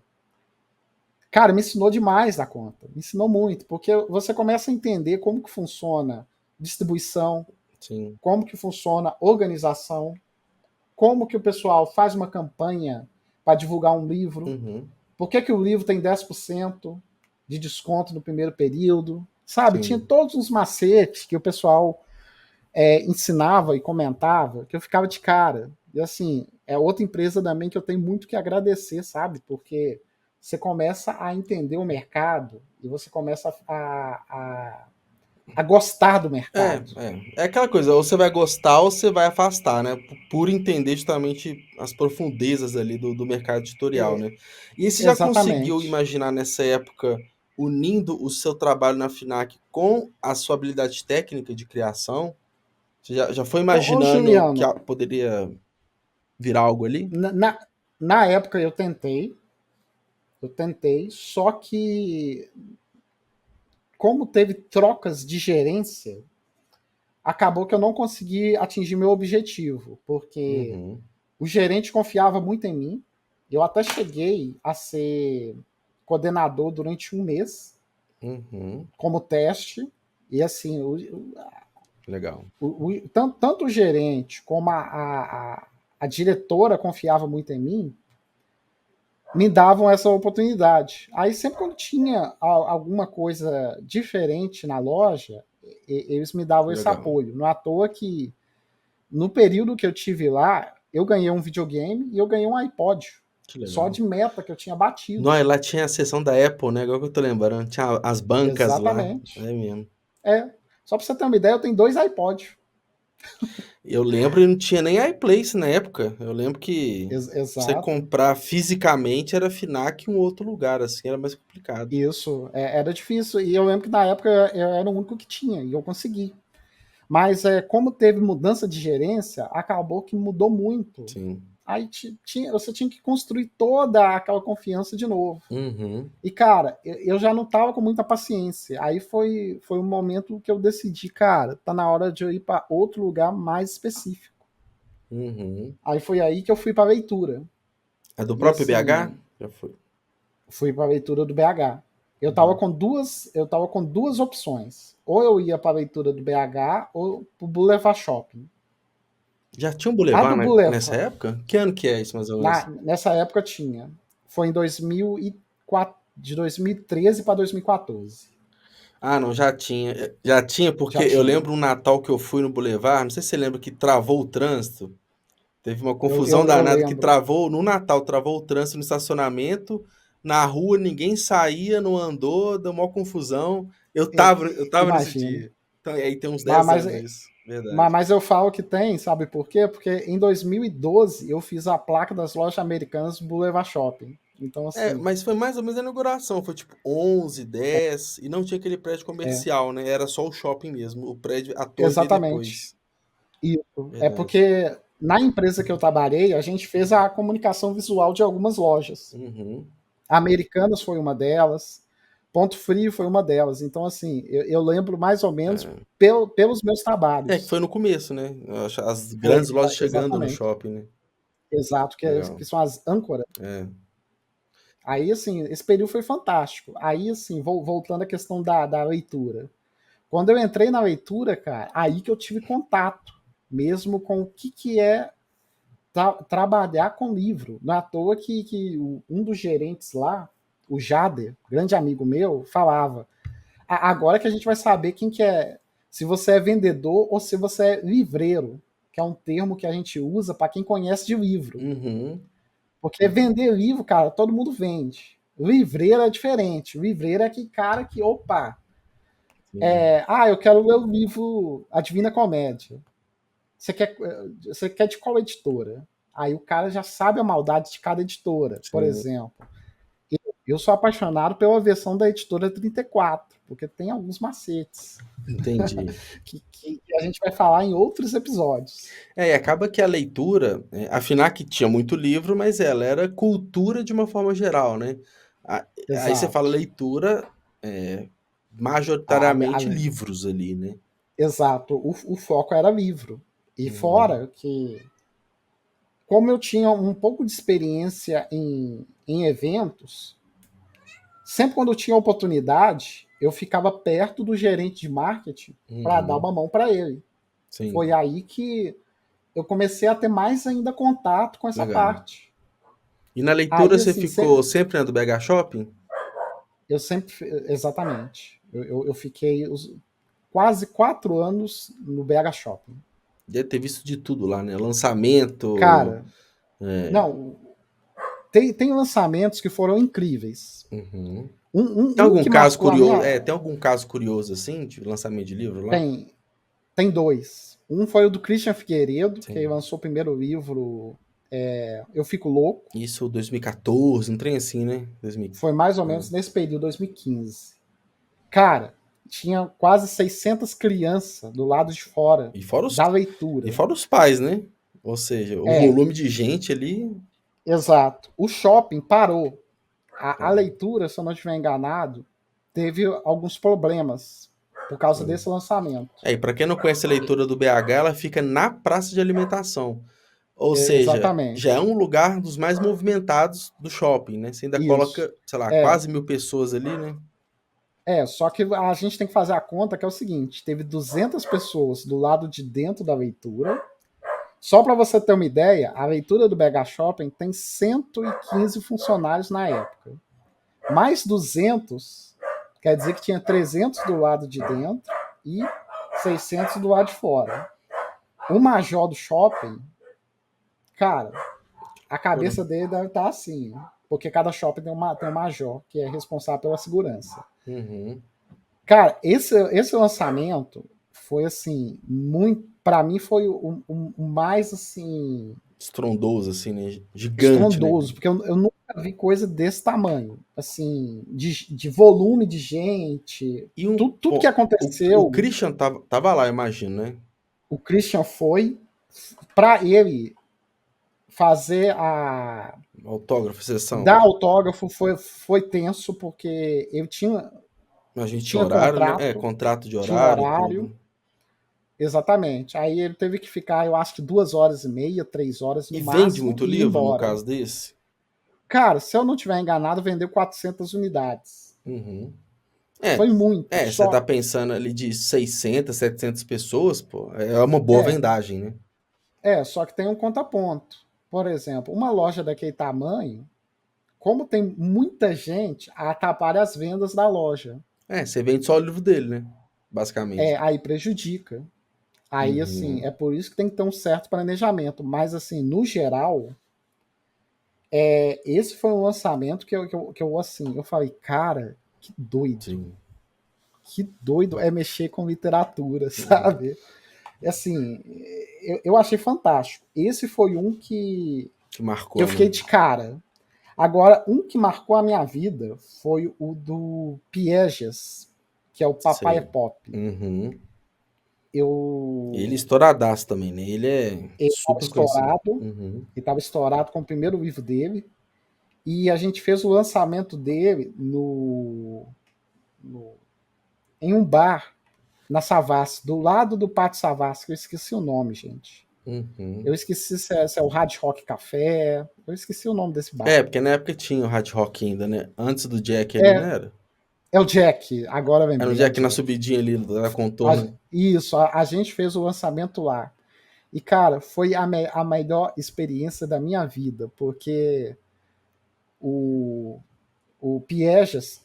[SPEAKER 3] cara, me ensinou demais da conta. Me ensinou muito, porque você começa a entender como que funciona distribuição,
[SPEAKER 2] Sim.
[SPEAKER 3] como que funciona organização, como que o pessoal faz uma campanha para divulgar um livro, por que o livro tem 10% de desconto no primeiro período, sabe?
[SPEAKER 2] Sim.
[SPEAKER 3] Tinha todos os macetes que o pessoal ensinava e comentava, que eu ficava de cara. E assim, é outra empresa também que eu tenho muito que agradecer, sabe? Porque você começa a entender o mercado e você começa a gostar do mercado.
[SPEAKER 2] É aquela coisa, ou você vai gostar ou você vai afastar, né? Por entender justamente as profundezas ali do mercado editorial,
[SPEAKER 3] É,
[SPEAKER 2] né? E você já conseguiu
[SPEAKER 3] exatamente.
[SPEAKER 2] imaginar nessa época unindo o seu trabalho na FINAC com a sua habilidade técnica de criação? Você já foi
[SPEAKER 3] Ô,
[SPEAKER 2] imaginando que
[SPEAKER 3] Juliano,
[SPEAKER 2] poderia virar algo ali?
[SPEAKER 3] na época eu tentei, só que como teve trocas de gerência, acabou que eu não consegui atingir meu objetivo, porque
[SPEAKER 2] Uhum,
[SPEAKER 3] o gerente confiava muito em mim. Eu até cheguei a ser coordenador durante um mês,
[SPEAKER 2] uhum,
[SPEAKER 3] como teste, e assim,
[SPEAKER 2] legal.
[SPEAKER 3] tanto o gerente como a diretora confiava muito em mim, me davam essa oportunidade. Aí sempre quando tinha alguma coisa diferente na loja, eles me davam esse
[SPEAKER 2] Legal.
[SPEAKER 3] apoio. Não é à toa que no período que eu tive lá, eu ganhei um videogame e eu ganhei um iPod.
[SPEAKER 2] Que
[SPEAKER 3] Só
[SPEAKER 2] legal.
[SPEAKER 3] de meta que eu tinha batido.
[SPEAKER 2] Não, lá tinha a seção da Apple, né? Agora que eu tô lembrando. Tinha as bancas lá.
[SPEAKER 3] Exatamente.
[SPEAKER 2] É mesmo.
[SPEAKER 3] É. Só pra você ter uma ideia, eu tenho 2 iPods.
[SPEAKER 2] Eu lembro e não tinha nem iPlace na época. Eu lembro que você
[SPEAKER 3] Exato.
[SPEAKER 2] comprar fisicamente era FINAC em um outro lugar, assim, era mais complicado.
[SPEAKER 3] Isso. Era difícil. E eu lembro que na época eu era o único que tinha. E eu consegui. Mas como teve mudança de gerência, acabou que mudou muito.
[SPEAKER 2] Sim.
[SPEAKER 3] Aí você tinha que construir toda aquela confiança de novo.
[SPEAKER 2] Uhum.
[SPEAKER 3] E, cara, eu já não tava com muita paciência. Aí foi um momento que eu decidi, cara, tá na hora de eu ir para outro lugar mais específico.
[SPEAKER 2] Uhum.
[SPEAKER 3] Aí foi aí que eu fui para leitura.
[SPEAKER 2] É do
[SPEAKER 3] E
[SPEAKER 2] próprio BH?
[SPEAKER 3] assim,
[SPEAKER 2] Já foi.
[SPEAKER 3] fui para leitura do BH.
[SPEAKER 2] Uhum.
[SPEAKER 3] Eu tava com duas opções. Ou eu ia para leitura do BH ou pro Boulevard Shopping.
[SPEAKER 2] Já tinha um
[SPEAKER 3] A
[SPEAKER 2] Boulevard
[SPEAKER 3] do
[SPEAKER 2] nessa
[SPEAKER 3] Boulevard,
[SPEAKER 2] época? Que ano que é isso, mais ou menos?
[SPEAKER 3] nessa época tinha. Foi em 2004, de 2013 para 2014.
[SPEAKER 2] Ah, não, já tinha. Já tinha, porque
[SPEAKER 3] Já
[SPEAKER 2] eu
[SPEAKER 3] tinha.
[SPEAKER 2] lembro um Natal que eu fui no Boulevard, não sei se você lembra que travou o trânsito. Teve uma
[SPEAKER 3] Eu,
[SPEAKER 2] confusão
[SPEAKER 3] eu, eu
[SPEAKER 2] danada que
[SPEAKER 3] lembro.
[SPEAKER 2] travou no Natal, travou o trânsito no estacionamento, na rua ninguém saía, não andou, deu uma confusão. Eu tava nesse
[SPEAKER 3] Imagino.
[SPEAKER 2] dia. Então, aí tem uns
[SPEAKER 3] Mas,
[SPEAKER 2] 10
[SPEAKER 3] mas,
[SPEAKER 2] anos isso, verdade.
[SPEAKER 3] mas eu falo que tem, sabe por quê? Porque em 2012 eu fiz a placa das lojas americanas do Boulevard Shopping. Então,
[SPEAKER 2] É,
[SPEAKER 3] assim,
[SPEAKER 2] mas foi mais ou menos a inauguração, foi tipo 11, 10, e não tinha aquele prédio
[SPEAKER 3] é,
[SPEAKER 2] comercial, né? Era só o shopping mesmo. O prédio, a torre veio
[SPEAKER 3] exatamente.
[SPEAKER 2] depois.
[SPEAKER 3] Isso. É
[SPEAKER 2] Verdade.
[SPEAKER 3] porque na empresa que eu trabalhei, a gente fez a comunicação visual de algumas lojas.
[SPEAKER 2] Uhum.
[SPEAKER 3] Americanas foi uma delas, Ponto Frio foi uma delas. Então, assim, eu lembro mais ou menos
[SPEAKER 2] É.
[SPEAKER 3] pelos meus
[SPEAKER 2] É, que
[SPEAKER 3] trabalhos.
[SPEAKER 2] foi no começo, né? Eu acho as
[SPEAKER 3] Foi,
[SPEAKER 2] grandes lojas chegando no
[SPEAKER 3] exatamente.
[SPEAKER 2] shopping, né?
[SPEAKER 3] Exato,
[SPEAKER 2] Legal.
[SPEAKER 3] que são as âncoras.
[SPEAKER 2] É.
[SPEAKER 3] Aí, assim, esse período foi fantástico. Aí, assim, voltando à questão da leitura. Quando eu entrei na leitura, cara, aí que eu tive contato mesmo com o que é trabalhar com livro. Não é à toa que um dos gerentes lá, o Jader, grande amigo meu, falava: agora que a gente vai saber quem que é, se você é vendedor ou se você é livreiro, que é um termo que a gente usa para quem conhece de livro.
[SPEAKER 2] Uhum.
[SPEAKER 3] Porque vender livro, cara, todo mundo vende. Livreiro é diferente. Livreiro é aquele cara que, opa,
[SPEAKER 2] Sim.
[SPEAKER 3] eu quero ler o livro A Divina Comédia. Você quer de qual editora? Aí o cara já sabe a maldade de cada editora. Por
[SPEAKER 2] Sim.
[SPEAKER 3] exemplo, eu sou apaixonado pela versão da editora 34, porque tem alguns macetes
[SPEAKER 2] Entendi.
[SPEAKER 3] que a gente vai falar em outros episódios.
[SPEAKER 2] É, e acaba que a leitura, a FINAC tinha muito livro, mas ela era cultura de uma forma geral, né? A- Aí você fala
[SPEAKER 3] Exato.
[SPEAKER 2] leitura,
[SPEAKER 3] A, a,
[SPEAKER 2] majoritariamente livros ali, né?
[SPEAKER 3] exato. O foco era livro. E
[SPEAKER 2] Uhum.
[SPEAKER 3] fora que, como eu tinha um pouco de experiência em eventos, sempre quando eu tinha oportunidade, eu ficava perto do gerente de marketing para dar
[SPEAKER 2] Uhum.
[SPEAKER 3] uma mão para ele.
[SPEAKER 2] Sim,
[SPEAKER 3] Foi aí que eu comecei a ter mais ainda contato com essa
[SPEAKER 2] legal.
[SPEAKER 3] parte.
[SPEAKER 2] E na leitura
[SPEAKER 3] Aí,
[SPEAKER 2] você
[SPEAKER 3] assim,
[SPEAKER 2] ficou sempre na do BH Shopping?
[SPEAKER 3] eu sempre. Exatamente. Eu fiquei quase 4 anos no BH Shopping.
[SPEAKER 2] Deve ter visto de tudo lá, né? Lançamento.
[SPEAKER 3] Cara,
[SPEAKER 2] É.
[SPEAKER 3] não. Tem lançamentos que foram incríveis.
[SPEAKER 2] Uhum. Tem algum
[SPEAKER 3] que
[SPEAKER 2] caso
[SPEAKER 3] marcou a
[SPEAKER 2] curioso?
[SPEAKER 3] minha.
[SPEAKER 2] Tem algum caso curioso assim de lançamento de livro lá?
[SPEAKER 3] Tem dois. Um foi o do Christian Figueiredo, que
[SPEAKER 2] Sim.
[SPEAKER 3] lançou o primeiro livro, Eu Fico Louco.
[SPEAKER 2] Isso 2014, um trem assim, né? 2000.
[SPEAKER 3] Foi mais ou menos nesse período, 2015. Cara, tinha quase 600 crianças do lado de fora
[SPEAKER 2] E fora
[SPEAKER 3] da leitura.
[SPEAKER 2] os pais, né? Ou seja, o volume de gente ali.
[SPEAKER 3] Exato. O shopping parou. A leitura, se eu não estiver enganado, teve alguns problemas por causa desse lançamento.
[SPEAKER 2] E para quem não conhece a leitura do BH, ela fica na praça de alimentação. Ou seja,
[SPEAKER 3] Exatamente.
[SPEAKER 2] já é um lugar dos mais movimentados do shopping, né? Você ainda coloca, sei lá, quase 1000 pessoas ali, né?
[SPEAKER 3] Só que a gente tem que fazer a conta que é o seguinte, teve 200 pessoas do lado de dentro da leitura. Só para você ter uma ideia, a leitura do BH Shopping tem 115 funcionários na época. Mais 200, quer dizer que tinha 300 do lado de dentro e 600 do lado de fora. O major do shopping, cara, a cabeça dele deve estar assim, porque cada shopping tem um major que é responsável pela segurança.
[SPEAKER 2] Uhum.
[SPEAKER 3] Cara, esse lançamento foi assim, muito, para mim foi o mais assim
[SPEAKER 2] estrondoso, assim, né? Gigante,
[SPEAKER 3] estrondoso,
[SPEAKER 2] né?
[SPEAKER 3] porque eu nunca vi coisa desse tamanho, assim, de volume de gente, tudo que aconteceu.
[SPEAKER 2] O Christian tava lá, imagino, né?
[SPEAKER 3] O Christian foi para ele fazer a
[SPEAKER 2] autógrafo, sessão.
[SPEAKER 3] dar autógrafo foi tenso porque eu tinha
[SPEAKER 2] a gente tinha horário,
[SPEAKER 3] contrato,
[SPEAKER 2] né? Contrato de
[SPEAKER 3] tinha
[SPEAKER 2] horário,
[SPEAKER 3] horário.
[SPEAKER 2] tudo.
[SPEAKER 3] Exatamente. Aí ele teve que ficar, eu acho que 2h30, 3 horas no máximo.
[SPEAKER 2] E vende muito livro no caso desse?
[SPEAKER 3] Cara, se eu não tiver enganado, vendeu 400 unidades.
[SPEAKER 2] Uhum.
[SPEAKER 3] Foi muito.
[SPEAKER 2] Você tá pensando ali de 600, 700 pessoas, pô, é uma boa vendagem, né?
[SPEAKER 3] Só que tem um contraponto. Por exemplo, uma loja daquele tamanho, como tem muita gente, atrapalha as vendas da loja.
[SPEAKER 2] Você vende só o livro dele, né? Basicamente.
[SPEAKER 3] Aí prejudica. Aí, assim, é por isso que tem que ter um certo planejamento. Mas, assim, no geral, esse foi um lançamento que eu assim, eu falei, cara, que doido.
[SPEAKER 2] Sim.
[SPEAKER 3] Que doido é mexer com literatura, sabe? Assim, eu achei fantástico. Esse foi um que
[SPEAKER 2] marcou,
[SPEAKER 3] que eu fiquei de cara. Agora, um que marcou a minha vida foi o do Piegas, que é o Papai é Pop.
[SPEAKER 2] Uhum.
[SPEAKER 3] Ele
[SPEAKER 2] estouradaço também, né? Ele super
[SPEAKER 3] estourado.
[SPEAKER 2] Uhum.
[SPEAKER 3] Ele estava estourado com o primeiro livro dele. E a gente fez o lançamento dele em um bar na Savassi, do lado do Pátio Savassi, que eu esqueci o nome, gente.
[SPEAKER 2] Uhum.
[SPEAKER 3] Eu esqueci se é o Hard Rock Café. Eu esqueci o nome desse bar.
[SPEAKER 2] Porque na época tinha o Hard Rock ainda, né? Antes do Jack ali, não era?
[SPEAKER 3] É o Jack, agora vem.
[SPEAKER 2] Era o Jack na subidinha ali, da contorno.
[SPEAKER 3] Isso, a gente fez o lançamento lá. E, cara, foi a melhor experiência da minha vida, porque o Piegas,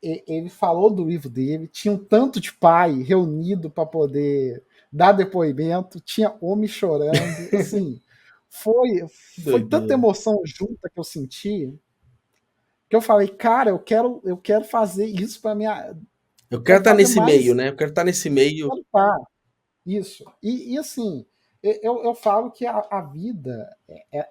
[SPEAKER 3] ele falou do livro dele, tinha um tanto de pai reunido para poder dar depoimento, tinha homem chorando, assim, foi tanta emoção junta que eu senti, que eu falei, cara, eu quero fazer isso para minha...
[SPEAKER 2] Eu quero estar nesse meio, né? Eu quero estar nesse meio.
[SPEAKER 3] Isso. E assim, eu falo que a vida,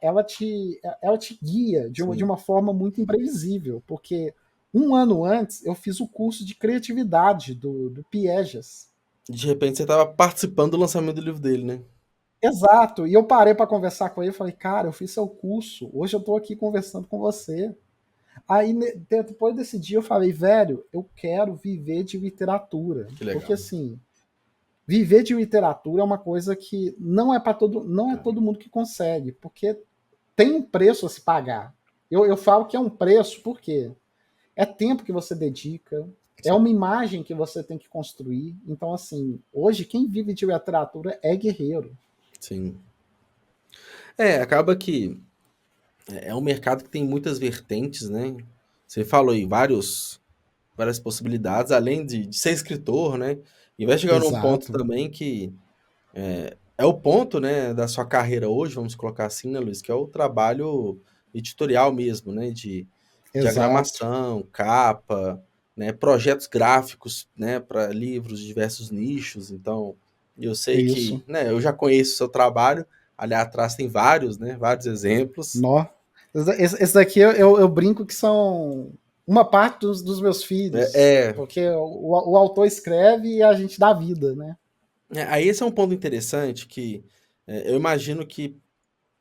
[SPEAKER 3] ela te guia de uma forma muito imprevisível, porque um ano antes eu fiz o curso de criatividade do Piegas.
[SPEAKER 2] De repente você estava participando do lançamento do livro dele, né?
[SPEAKER 3] Exato. E eu parei para conversar com ele e falei, cara, eu fiz seu curso, hoje eu estou aqui conversando com você. Aí, depois desse dia, eu falei, velho, eu quero viver de literatura.
[SPEAKER 2] Que legal.
[SPEAKER 3] Porque assim, viver de literatura é uma coisa que não é todo mundo que consegue, porque tem um preço a se pagar. Eu falo que é um preço porque é tempo que você dedica, é uma imagem que você tem que construir. Então, assim, hoje quem vive de literatura é guerreiro.
[SPEAKER 2] Sim. Acaba que é um mercado que tem muitas vertentes, né? Você falou aí várias possibilidades, além de ser escritor, né? E vai chegar num ponto também que é o ponto, né, da sua carreira hoje, vamos colocar assim, né, Luiz? Que é o trabalho editorial mesmo, né? De
[SPEAKER 3] Exato.
[SPEAKER 2] diagramação, capa, né, projetos gráficos, né, para livros de diversos nichos. Então, eu sei que,
[SPEAKER 3] Isso.
[SPEAKER 2] né, eu já conheço o seu trabalho. Ali atrás tem vários, né, vários exemplos.
[SPEAKER 3] Nó. Esse daqui eu brinco que são uma parte dos meus filhos,
[SPEAKER 2] É,
[SPEAKER 3] porque o autor escreve e a gente dá vida, né?
[SPEAKER 2] aí esse é um ponto interessante que eu imagino que,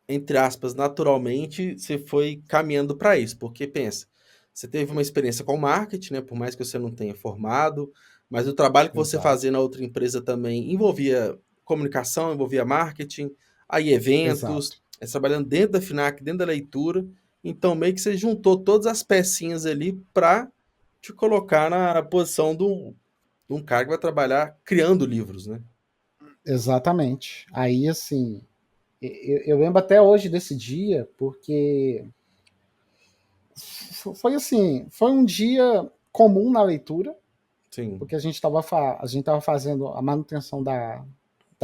[SPEAKER 2] entre aspas, naturalmente, você foi caminhando para isso, porque pensa, você teve uma experiência com marketing, né, por mais que você não tenha formado, mas o trabalho que você
[SPEAKER 3] Exato,
[SPEAKER 2] fazia na outra empresa também envolvia comunicação, envolvia marketing, aí eventos,
[SPEAKER 3] exato.
[SPEAKER 2] trabalhando dentro da FINAC, dentro da leitura, então meio que você juntou todas as pecinhas ali para te colocar na posição de um cara que vai trabalhar criando livros, né?
[SPEAKER 3] Exatamente. Aí, assim, eu lembro até hoje desse dia, porque foi assim, foi um dia comum na leitura,
[SPEAKER 2] Sim.
[SPEAKER 3] porque a gente tava fazendo a manutenção da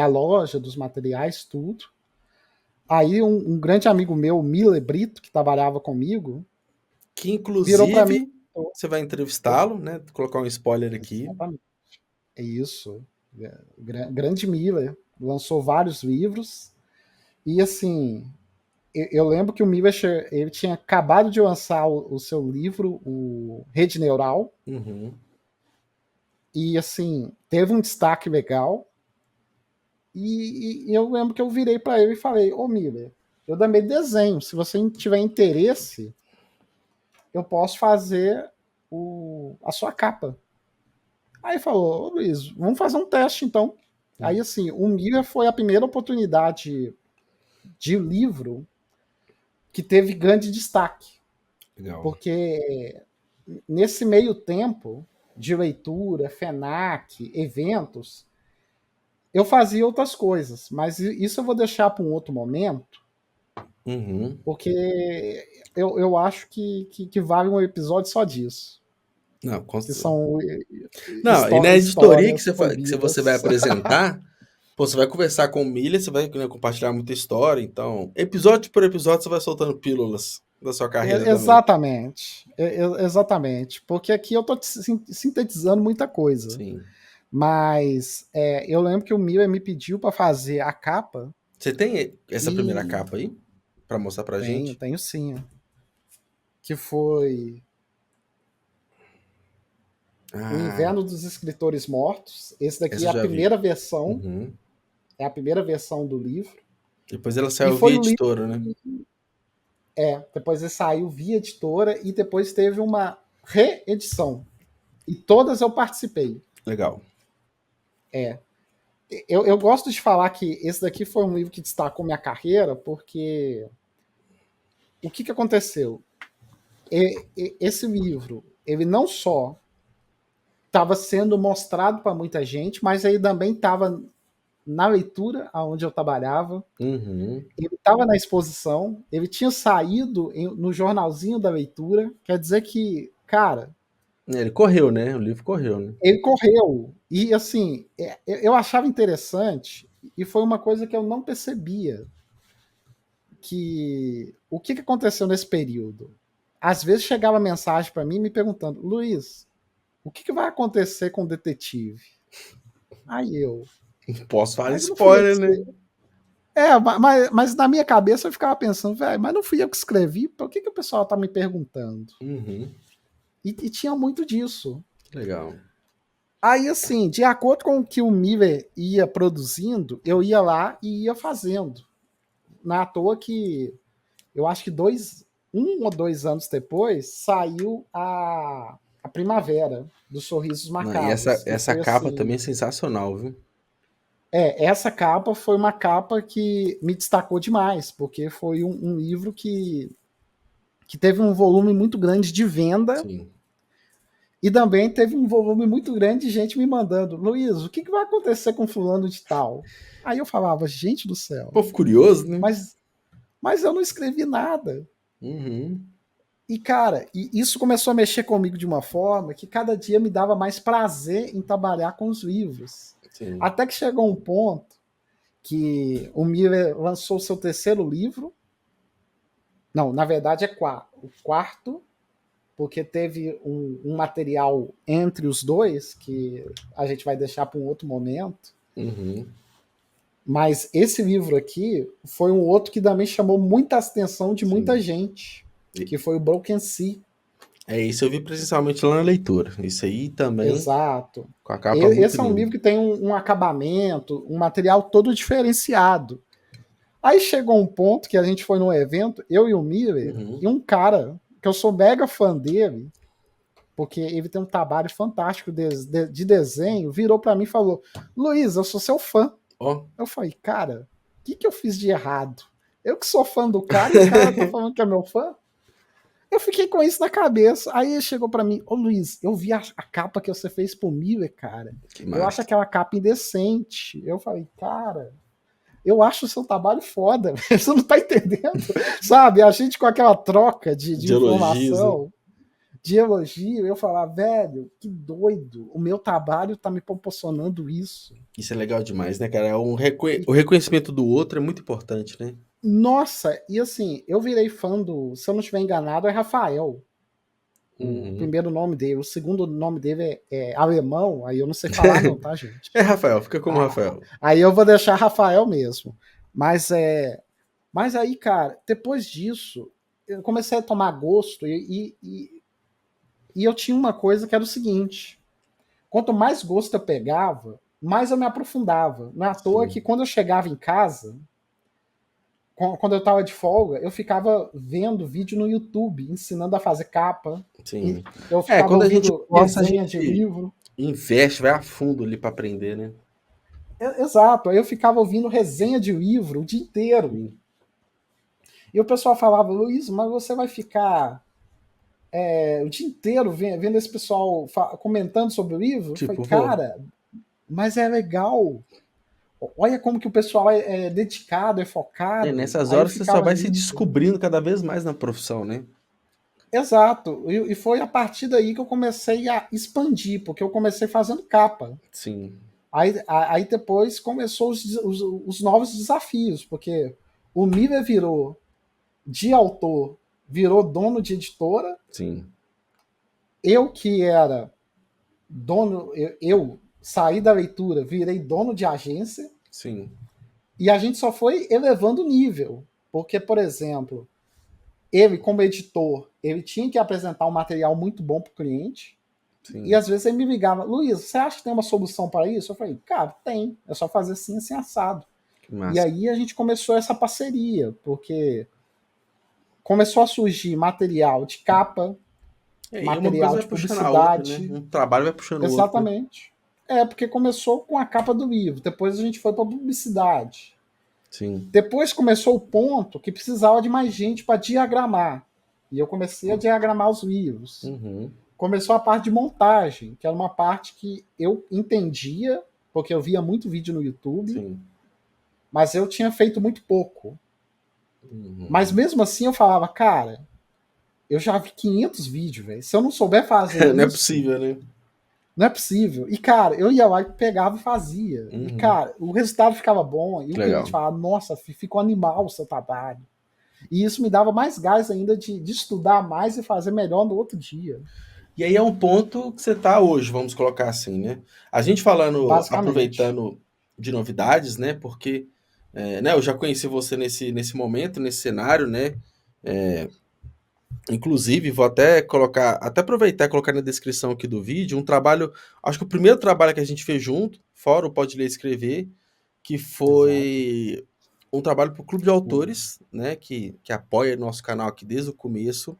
[SPEAKER 3] loja, dos materiais, tudo. Aí um grande amigo meu, Miller Brito, que trabalhava comigo,
[SPEAKER 2] Que
[SPEAKER 3] virou para mim.
[SPEAKER 2] inclusive você vai entrevistá-lo, né? Vou colocar um spoiler aqui.
[SPEAKER 3] Exatamente. É isso. Grande Miller. Lançou vários livros. E assim, eu lembro que o Miller ele tinha acabado de lançar o seu livro, o Rede Neural.
[SPEAKER 2] Uhum.
[SPEAKER 3] E assim, teve um destaque legal. E eu lembro que eu virei para ele e falei: Ô Miller, eu também desenho. Se você tiver interesse, eu posso fazer a sua capa. Aí falou: Ô Luiz, vamos fazer um teste então. Aí assim, o Miller foi a primeira oportunidade de livro que teve grande destaque.
[SPEAKER 2] Legal.
[SPEAKER 3] Porque nesse meio tempo de leitura, FENAC, eventos, eu fazia outras coisas, mas isso eu vou deixar para um outro momento,
[SPEAKER 2] Uhum.
[SPEAKER 3] porque eu acho que vale um episódio só disso.
[SPEAKER 2] Não,
[SPEAKER 3] Que são
[SPEAKER 2] não, e na editoria
[SPEAKER 3] histórias
[SPEAKER 2] que você vai
[SPEAKER 3] proibidas.
[SPEAKER 2] apresentar, pô, você vai conversar com o Milha, você vai, né, compartilhar muita história. Então, episódio por episódio, você vai soltando pílulas da sua carreira também.
[SPEAKER 3] Exatamente. Exatamente. Porque aqui eu estou sintetizando muita coisa.
[SPEAKER 2] Sim.
[SPEAKER 3] Mas eu lembro que o Miller me pediu para fazer a capa.
[SPEAKER 2] Você tem essa primeira
[SPEAKER 3] E
[SPEAKER 2] capa aí? Pra mostrar pra
[SPEAKER 3] tenho,
[SPEAKER 2] gente?
[SPEAKER 3] tenho sim. Que foi O
[SPEAKER 2] Ah,
[SPEAKER 3] Inverno dos Escritores Mortos. Esse daqui
[SPEAKER 2] essa
[SPEAKER 3] é
[SPEAKER 2] eu
[SPEAKER 3] a
[SPEAKER 2] já vi.
[SPEAKER 3] primeira versão.
[SPEAKER 2] Uhum.
[SPEAKER 3] É a primeira versão do livro.
[SPEAKER 2] Depois ela
[SPEAKER 3] E
[SPEAKER 2] saiu via
[SPEAKER 3] foi o livro.
[SPEAKER 2] editora, né?
[SPEAKER 3] Depois ele saiu via editora e depois teve uma reedição. E todas eu participei.
[SPEAKER 2] Legal.
[SPEAKER 3] É. Eu gosto de falar que esse daqui foi um livro que destacou minha carreira, porque o que aconteceu? Esse livro, ele não só estava sendo mostrado para muita gente, mas ele também estava na leitura aonde eu trabalhava,
[SPEAKER 2] Uhum.
[SPEAKER 3] ele estava na exposição, ele tinha saído no jornalzinho da leitura, quer dizer que, cara,
[SPEAKER 2] Ele correu, né? O livro correu, né?
[SPEAKER 3] ele correu. E assim, eu achava interessante, e foi uma coisa que eu não percebia, que o que aconteceu nesse período? Às vezes chegava mensagem para mim me perguntando: Luiz, o que vai acontecer com o detetive? Aí eu,
[SPEAKER 2] Não posso falar
[SPEAKER 3] mas não fui eu que
[SPEAKER 2] spoiler, né?
[SPEAKER 3] escrevi. Mas na minha cabeça eu ficava pensando, velho, mas não fui eu que escrevi, por que o pessoal tá me perguntando?
[SPEAKER 2] Uhum.
[SPEAKER 3] E tinha muito disso.
[SPEAKER 2] Legal.
[SPEAKER 3] Aí, assim, de acordo com o que o Miller ia produzindo, eu ia lá e ia fazendo. Não é à toa que eu acho que 1 ou 2 anos depois saiu a Primavera dos Sorrisos
[SPEAKER 2] Não, e
[SPEAKER 3] Macabros, que
[SPEAKER 2] essa
[SPEAKER 3] foi
[SPEAKER 2] capa
[SPEAKER 3] assim.
[SPEAKER 2] também é sensacional, viu?
[SPEAKER 3] Essa capa foi uma capa que me destacou demais, porque foi um livro que teve um volume muito grande de venda
[SPEAKER 2] Sim.
[SPEAKER 3] e também teve um volume muito grande de gente me mandando: Luiz, o que vai acontecer com fulano de tal? Aí eu falava: gente do céu,
[SPEAKER 2] Povo curioso, né?
[SPEAKER 3] mas, mas eu não escrevi nada.
[SPEAKER 2] Uhum.
[SPEAKER 3] E, cara, isso começou a mexer comigo de uma forma que cada dia me dava mais prazer em trabalhar com os livros.
[SPEAKER 2] Sim.
[SPEAKER 3] Até que chegou um ponto que o Miller lançou seu terceiro livro. Não, na verdade é o quarto. porque teve um material entre os dois, que a gente vai deixar para um outro momento.
[SPEAKER 2] Uhum.
[SPEAKER 3] Mas esse livro aqui foi um outro que também chamou muita atenção de muita
[SPEAKER 2] Sim.
[SPEAKER 3] gente, que foi o Broken Sea.
[SPEAKER 2] Isso eu vi presencialmente lá na leitura. Isso aí também,
[SPEAKER 3] Exato.
[SPEAKER 2] com a capa muito
[SPEAKER 3] Esse é um
[SPEAKER 2] linda.
[SPEAKER 3] livro que tem um acabamento, um material todo diferenciado. Aí chegou um ponto que a gente foi num evento, eu e o Miller, e um cara, que eu sou mega fã dele, porque ele tem um trabalho fantástico de desenho, virou para mim e falou: Luiz, eu sou seu fã.
[SPEAKER 2] Ó,
[SPEAKER 3] Eu falei, cara, o que eu fiz de errado? Eu que sou fã do cara e o cara tá falando que é meu fã? Eu fiquei com isso na cabeça. Aí ele chegou pra mim, ô Luiz, eu vi a capa que você fez pro Miller, cara.
[SPEAKER 2] que
[SPEAKER 3] Eu acho
[SPEAKER 2] massa.
[SPEAKER 3] aquela capa indecente. Eu falei, cara, eu acho o seu trabalho foda. Você não tá entendendo? Sabe, a gente com aquela troca de
[SPEAKER 2] De elogios, né?
[SPEAKER 3] informação, de elogio, eu falar, velho, que doido. O meu trabalho tá me proporcionando isso.
[SPEAKER 2] Isso é legal demais, né, cara? O reconhecimento do outro é muito importante, né?
[SPEAKER 3] Nossa, e assim, eu virei fã do, se eu não estiver enganado, é Rafael. O primeiro nome dele. O segundo nome dele é alemão, aí eu não sei falar não, tá, gente?
[SPEAKER 2] É Rafael, fica como Rafael.
[SPEAKER 3] Aí eu vou deixar Rafael mesmo. Mas aí, cara, depois disso, eu comecei a tomar gosto e eu tinha uma coisa que era o seguinte: quanto mais gosto eu pegava, mais eu me aprofundava. Não é à toa que quando eu chegava em casa, quando eu tava de folga, eu ficava vendo vídeo no YouTube, ensinando a fazer capa.
[SPEAKER 2] Sim.
[SPEAKER 3] Eu ficava
[SPEAKER 2] Quando a gente
[SPEAKER 3] ouvindo
[SPEAKER 2] gosta, a
[SPEAKER 3] resenha de
[SPEAKER 2] gente
[SPEAKER 3] livro.
[SPEAKER 2] investe, vai a fundo ali pra aprender, né?
[SPEAKER 3] Exato, aí eu ficava ouvindo resenha de livro o dia inteiro.
[SPEAKER 2] Sim.
[SPEAKER 3] E o pessoal falava, Luiz, mas você vai ficar o dia inteiro vendo esse pessoal comentando sobre o livro? Eu falei, cara, mas é legal. Olha como que o pessoal é dedicado, é focado.
[SPEAKER 2] Nessas
[SPEAKER 3] Aí eu
[SPEAKER 2] horas você só
[SPEAKER 3] ficava
[SPEAKER 2] vai se
[SPEAKER 3] nisso.
[SPEAKER 2] descobrindo cada vez mais na profissão, né?
[SPEAKER 3] Exato. E foi a partir daí que eu comecei a expandir, porque eu comecei fazendo capa.
[SPEAKER 2] Sim.
[SPEAKER 3] Aí depois começou os novos desafios, porque o Miller virou de autor, virou dono de editora.
[SPEAKER 2] Sim.
[SPEAKER 3] Eu que era dono, eu saí da leitura, virei dono de agência.
[SPEAKER 2] Sim.
[SPEAKER 3] E a gente só foi elevando o nível. Porque, por exemplo, ele, como editor, ele tinha que apresentar um material muito bom para o cliente. Sim. E às vezes ele me ligava, Luiz, você acha que tem uma solução para isso? Eu falei, cara, tem. É só fazer assim, assim, assado. E aí a gente começou essa parceria, porque começou a surgir material de capa, material de publicidade.
[SPEAKER 2] Outra, né? Um trabalho vai puxando o outro.
[SPEAKER 3] Exatamente. Porque começou com a capa do livro, depois a gente foi para publicidade.
[SPEAKER 2] Sim.
[SPEAKER 3] Depois começou o ponto que precisava de mais gente para diagramar. E eu comecei a diagramar os livros.
[SPEAKER 2] Uhum.
[SPEAKER 3] Começou a parte de montagem, que era uma parte que eu entendia, porque eu via muito vídeo no YouTube,
[SPEAKER 2] Sim.
[SPEAKER 3] mas eu tinha feito muito pouco. Uhum. Mas mesmo assim eu falava, cara, eu já vi 500 vídeos, velho. Se eu não souber fazer isso...
[SPEAKER 2] Não é possível, né?
[SPEAKER 3] Não é possível. E, cara, eu ia lá e pegava e fazia. Uhum. E, cara, o resultado ficava bom. E o cliente falava, nossa, ficou animal o seu trabalho. E isso me dava mais gás ainda de estudar mais e fazer melhor no outro dia.
[SPEAKER 2] E aí é um ponto que você está hoje, vamos colocar assim, né? A gente falando, aproveitando de novidades, né? Porque né, eu já conheci você nesse momento, nesse cenário, né? Inclusive, vou até aproveitar e colocar na descrição aqui do vídeo um trabalho, acho que o primeiro trabalho que a gente fez junto, fora o Pode Ler e Escrever, que foi um trabalho para o Clube de Autores, né? Que apoia nosso canal aqui desde o começo,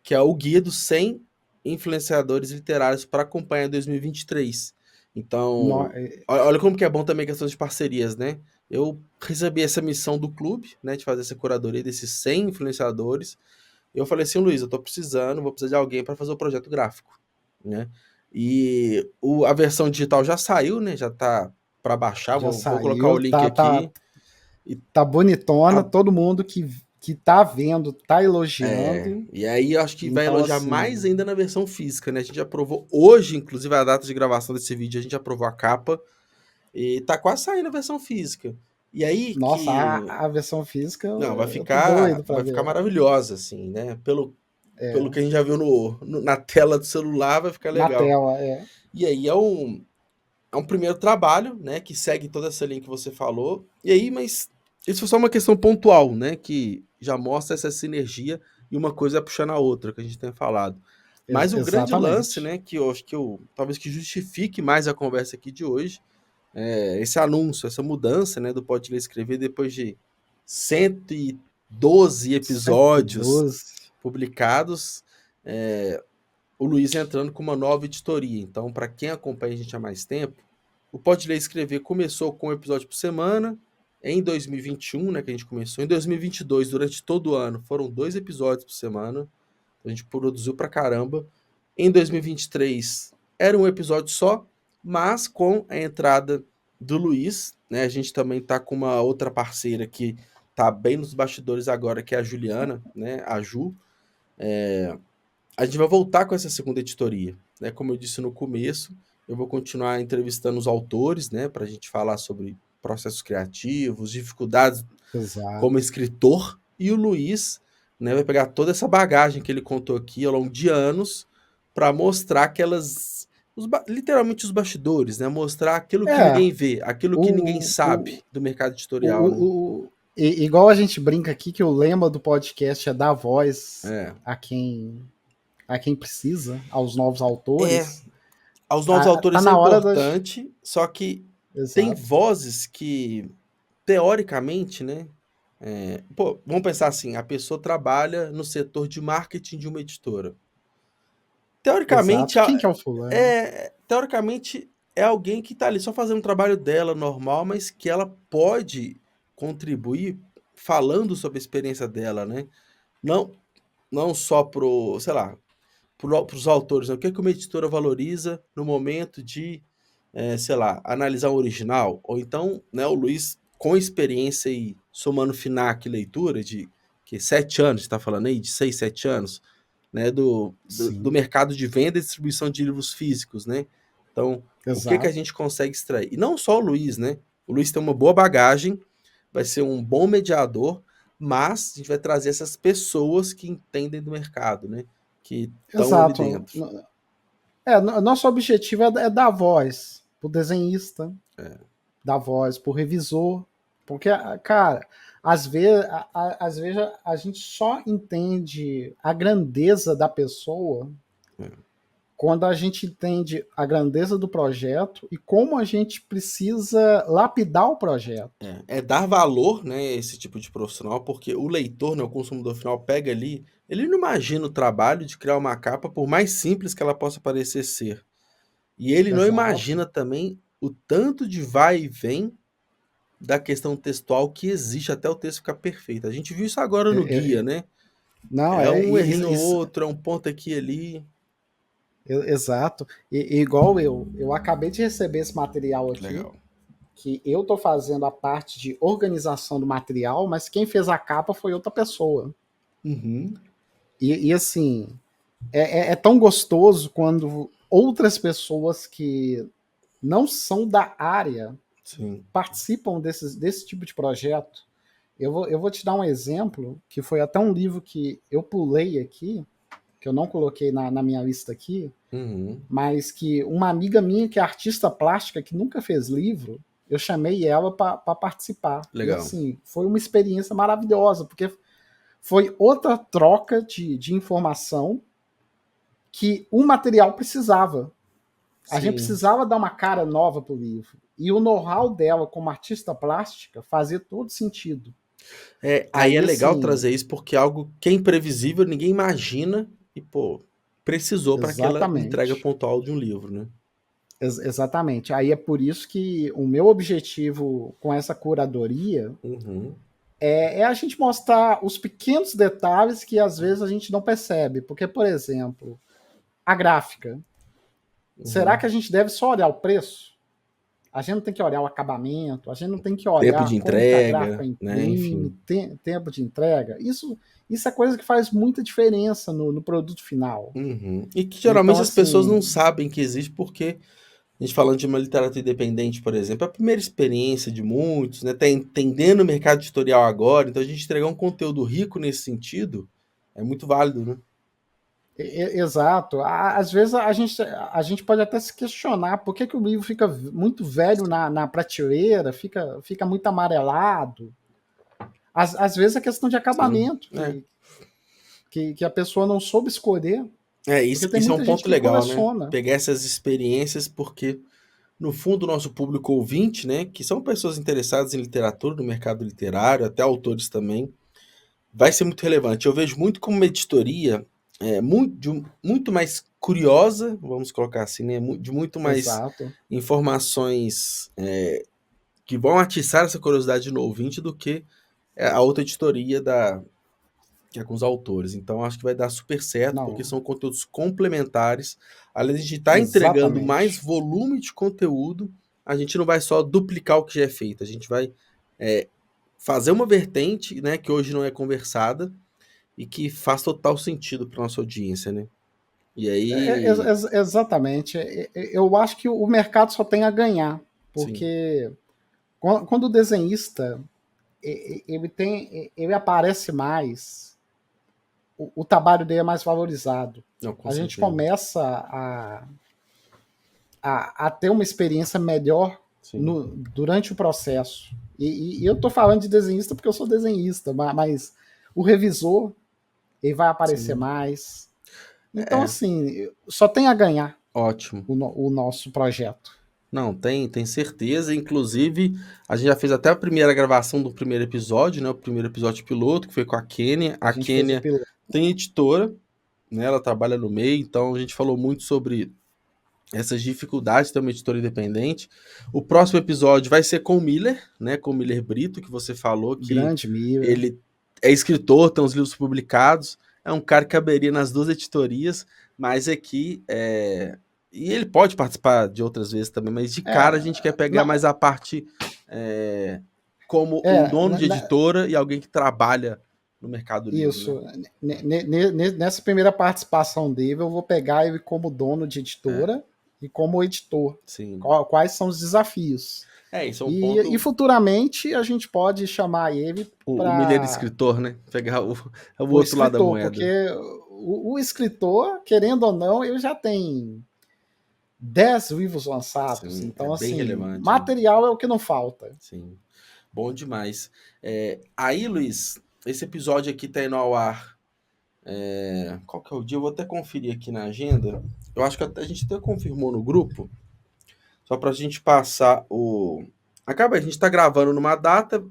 [SPEAKER 2] que é o Guia dos 100 influenciadores literários para acompanhar em 2023. Então, olha como que é bom também a questão de parcerias, né? Eu recebi essa missão do clube, né, de fazer essa curadoria desses 100 influenciadores. E eu falei assim, Luiz, eu tô precisando, vou precisar de alguém para fazer o projeto gráfico, né? E a versão digital já saiu, né? Já tá para baixar, vou colocar o link aqui.
[SPEAKER 3] Tá bonitona, todo mundo que tá vendo, tá elogiando.
[SPEAKER 2] E aí eu acho que vai elogiar assim, mais ainda na versão física, né? A gente aprovou hoje, inclusive a data de gravação desse vídeo, a gente aprovou a capa e tá quase saindo a versão física. E aí
[SPEAKER 3] nossa, a versão física
[SPEAKER 2] vai ficar maravilhosa, assim, né? pelo que a gente já viu na tela do celular, vai ficar
[SPEAKER 3] Na
[SPEAKER 2] legal.
[SPEAKER 3] tela,
[SPEAKER 2] E aí é um primeiro trabalho, né, que segue toda essa linha que você falou. E aí, mas isso foi só uma questão pontual, né, que já mostra essa sinergia e uma coisa puxando a outra, que a gente tem falado. Mas o grande lance,
[SPEAKER 3] exatamente.
[SPEAKER 2] né, que eu acho que talvez que justifique mais a conversa aqui de hoje, é esse anúncio, essa mudança, né, do Pode Ler e Escrever depois de 112 episódios
[SPEAKER 3] 112.
[SPEAKER 2] publicados, o Luiz entrando com uma nova editoria. Então, para quem acompanha a gente há mais tempo, o Pode Ler e Escrever começou com um episódio por semana. Em 2021, né, que a gente começou. Em 2022, durante todo o ano, foram 2 episódios por semana. A gente produziu pra caramba. Em 2023, era um episódio só, mas com a entrada do Luiz, né, a gente também tá com uma outra parceira que tá bem nos bastidores agora, que é a Juliana, né, a Ju. A gente vai voltar com essa segunda editoria, né? Como eu disse no começo, eu vou continuar entrevistando os autores, né, para a gente falar sobre processos criativos, dificuldades
[SPEAKER 3] Exato.
[SPEAKER 2] como escritor, e o Luiz, né, vai pegar toda essa bagagem que ele contou aqui ao longo de anos para mostrar literalmente os bastidores, né? Mostrar aquilo que
[SPEAKER 3] É,
[SPEAKER 2] ninguém vê, aquilo que ninguém
[SPEAKER 3] o,
[SPEAKER 2] sabe do mercado editorial, né?
[SPEAKER 3] igual a gente brinca aqui que o lema do podcast é dar voz
[SPEAKER 2] É.
[SPEAKER 3] a quem precisa, aos novos autores.
[SPEAKER 2] Aos novos autores
[SPEAKER 3] Tá
[SPEAKER 2] isso é
[SPEAKER 3] na hora
[SPEAKER 2] importante, só que tem
[SPEAKER 3] Exato.
[SPEAKER 2] vozes que, teoricamente, né? Vamos pensar assim, a pessoa trabalha no setor de marketing de uma editora. Teoricamente,
[SPEAKER 3] Exato. Quem que é o fulano?
[SPEAKER 2] teoricamente é alguém que está ali só fazendo o trabalho dela normal, mas que ela pode contribuir falando sobre a experiência dela, né? Não, não só pro, sei lá, para os autores, né? O que uma editora valoriza no momento de, sei lá, analisar o original? Ou então, né, o Luiz, com experiência e somando FINAC leitura de 7 anos, você está falando aí, de 6, 7 anos, né, do mercado de venda e distribuição de livros físicos, né? Então, o que a gente consegue extrair? E não só o Luiz, né? O Luiz tem uma boa bagagem, vai ser um bom mediador, mas a gente vai trazer essas pessoas que entendem do mercado, né? Que estão ali dentro.
[SPEAKER 3] Nosso objetivo é dar voz pro desenhista, dar voz pro revisor, porque, cara, às vezes a gente só entende a grandeza da pessoa quando a gente entende a grandeza do projeto e como a gente precisa lapidar o projeto.
[SPEAKER 2] É dar valor, né, a esse tipo de profissional, porque o leitor, né, o consumidor final, pega ali, ele não imagina o trabalho de criar uma capa, por mais simples que ela possa parecer ser. E ele não imagina também o tanto de vai e vem da questão textual que existe até o texto ficar perfeito. A gente viu isso agora no guia, né?
[SPEAKER 3] Não,
[SPEAKER 2] um errinho ou outro, é um ponto aqui e ali.
[SPEAKER 3] Exato. Igual eu acabei de receber esse material aqui.
[SPEAKER 2] Legal.
[SPEAKER 3] Que eu tô fazendo a parte de organização do material, mas quem fez a capa foi outra pessoa.
[SPEAKER 2] Uhum.
[SPEAKER 3] E assim, é tão gostoso quando outras pessoas que não são da área participam desse tipo de projeto. Eu vou te dar um exemplo, que foi até um livro que eu pulei aqui, que eu não coloquei na minha lista aqui, mas que uma amiga minha que é artista plástica, que nunca fez livro, eu chamei ela para participar.
[SPEAKER 2] Legal.
[SPEAKER 3] E assim, foi uma experiência maravilhosa, porque foi outra troca de informação que o material precisava. A gente precisava dar uma cara nova pro livro. E o know-how dela como artista plástica fazia todo sentido.
[SPEAKER 2] Aí é legal assim, trazer isso, porque é algo que é imprevisível, ninguém imagina, e, pô, precisou para aquela entrega pontual de um livro, né?
[SPEAKER 3] Exatamente. Aí é por isso que o meu objetivo com essa curadoria é a gente mostrar os pequenos detalhes que às vezes a gente não percebe. Porque, por exemplo, a gráfica. Será que a gente deve só olhar o preço? A gente não tem que olhar o acabamento, a gente não tem que olhar
[SPEAKER 2] tempo de entrega, né? Enfim.
[SPEAKER 3] Tempo de entrega. Isso é coisa que faz muita diferença no produto final.
[SPEAKER 2] E que geralmente então, as pessoas não sabem que existe, porque a gente falando de uma literatura independente, por exemplo, é a primeira experiência de muitos, né? Tá entendendo o mercado editorial agora, então a gente entregar um conteúdo rico nesse sentido é muito válido, né?
[SPEAKER 3] Exato. Às vezes a gente pode até se questionar por que o livro fica muito velho na prateleira, fica muito amarelado. Às vezes é questão de acabamento, que a pessoa não soube escolher.
[SPEAKER 2] Isso,
[SPEAKER 3] Porque tem
[SPEAKER 2] isso é um
[SPEAKER 3] muita gente
[SPEAKER 2] ponto
[SPEAKER 3] que
[SPEAKER 2] legal, né?
[SPEAKER 3] coleciona.
[SPEAKER 2] Pegar essas experiências, porque no fundo o nosso público ouvinte, né, que são pessoas interessadas em literatura, no mercado literário, até autores também, vai ser muito relevante. Eu vejo muito como uma editoria muito mais curiosa, vamos colocar assim, né, de muito mais
[SPEAKER 3] Exato.
[SPEAKER 2] informações que vão atiçar essa curiosidade no ouvinte do que a outra editoria que é com os autores. Então, acho que vai dar super certo, porque
[SPEAKER 3] Não,
[SPEAKER 2] são conteúdos complementares. Além de a gente estar entregando mais
[SPEAKER 3] exatamente.
[SPEAKER 2] volume de conteúdo, a gente não vai só duplicar o que já é feito, a gente vai fazer uma vertente, né, que hoje não é conversada e que faz total sentido para nossa audiência, né? E aí,
[SPEAKER 3] Exatamente. Eu acho que o mercado só tem a ganhar,
[SPEAKER 2] sim,
[SPEAKER 3] porque quando o desenhista ele aparece mais, o trabalho dele é mais valorizado.
[SPEAKER 2] não, com
[SPEAKER 3] A gente
[SPEAKER 2] certeza.
[SPEAKER 3] começa a ter uma experiência melhor
[SPEAKER 2] Sim,
[SPEAKER 3] durante o processo. E eu estou falando de desenhista porque eu sou desenhista, mas o revisor ele vai aparecer
[SPEAKER 2] sim.
[SPEAKER 3] mais. Então,
[SPEAKER 2] É,
[SPEAKER 3] assim, só tem a ganhar
[SPEAKER 2] ótimo.
[SPEAKER 3] o nosso projeto.
[SPEAKER 2] Não, tem certeza. Inclusive, a gente já fez até a primeira gravação do primeiro episódio, né? O primeiro episódio piloto, que foi com a Kênia.
[SPEAKER 3] A
[SPEAKER 2] A
[SPEAKER 3] gente fez o
[SPEAKER 2] Kênia
[SPEAKER 3] piloto.
[SPEAKER 2] tem editora, né? Ela trabalha no meio, então a gente falou muito sobre essas dificuldades de ter uma editora independente. O próximo episódio vai ser com o Miller, né? Com o Miller Brito, que você falou que
[SPEAKER 3] Grande Mira.
[SPEAKER 2] ele é escritor, tem uns livros publicados, é um cara que caberia nas duas editorias, mas aqui e ele pode participar de outras vezes também, mas de cara a gente quer pegar
[SPEAKER 3] Na,
[SPEAKER 2] mais a parte como um dono
[SPEAKER 3] na,
[SPEAKER 2] de editora e alguém que trabalha no mercado livre, né?
[SPEAKER 3] isso. Nessa primeira participação dele, eu vou pegar ele como dono de
[SPEAKER 2] É,
[SPEAKER 3] editora e como editor.
[SPEAKER 2] sim.
[SPEAKER 3] Quais são os desafios?
[SPEAKER 2] Isso é um
[SPEAKER 3] E
[SPEAKER 2] ponto.
[SPEAKER 3] futuramente a gente pode chamar ele
[SPEAKER 2] O Miller
[SPEAKER 3] para
[SPEAKER 2] escritor, né? Pegar o
[SPEAKER 3] o
[SPEAKER 2] outro lado da
[SPEAKER 3] escritor, porque
[SPEAKER 2] moeda.
[SPEAKER 3] o escritor, querendo ou não, ele já tem 10 livros lançados.
[SPEAKER 2] Sim, é
[SPEAKER 3] Então,
[SPEAKER 2] bem
[SPEAKER 3] assim,
[SPEAKER 2] relevante, né?
[SPEAKER 3] material é o que não falta.
[SPEAKER 2] Sim. Bom demais. Aí, Luiz, esse episódio aqui tá indo ao ar. Qual que é o dia? Eu vou até conferir aqui na agenda. Eu acho que a gente até confirmou no grupo. Só pra gente passar o. Acaba, a gente tá gravando numa data.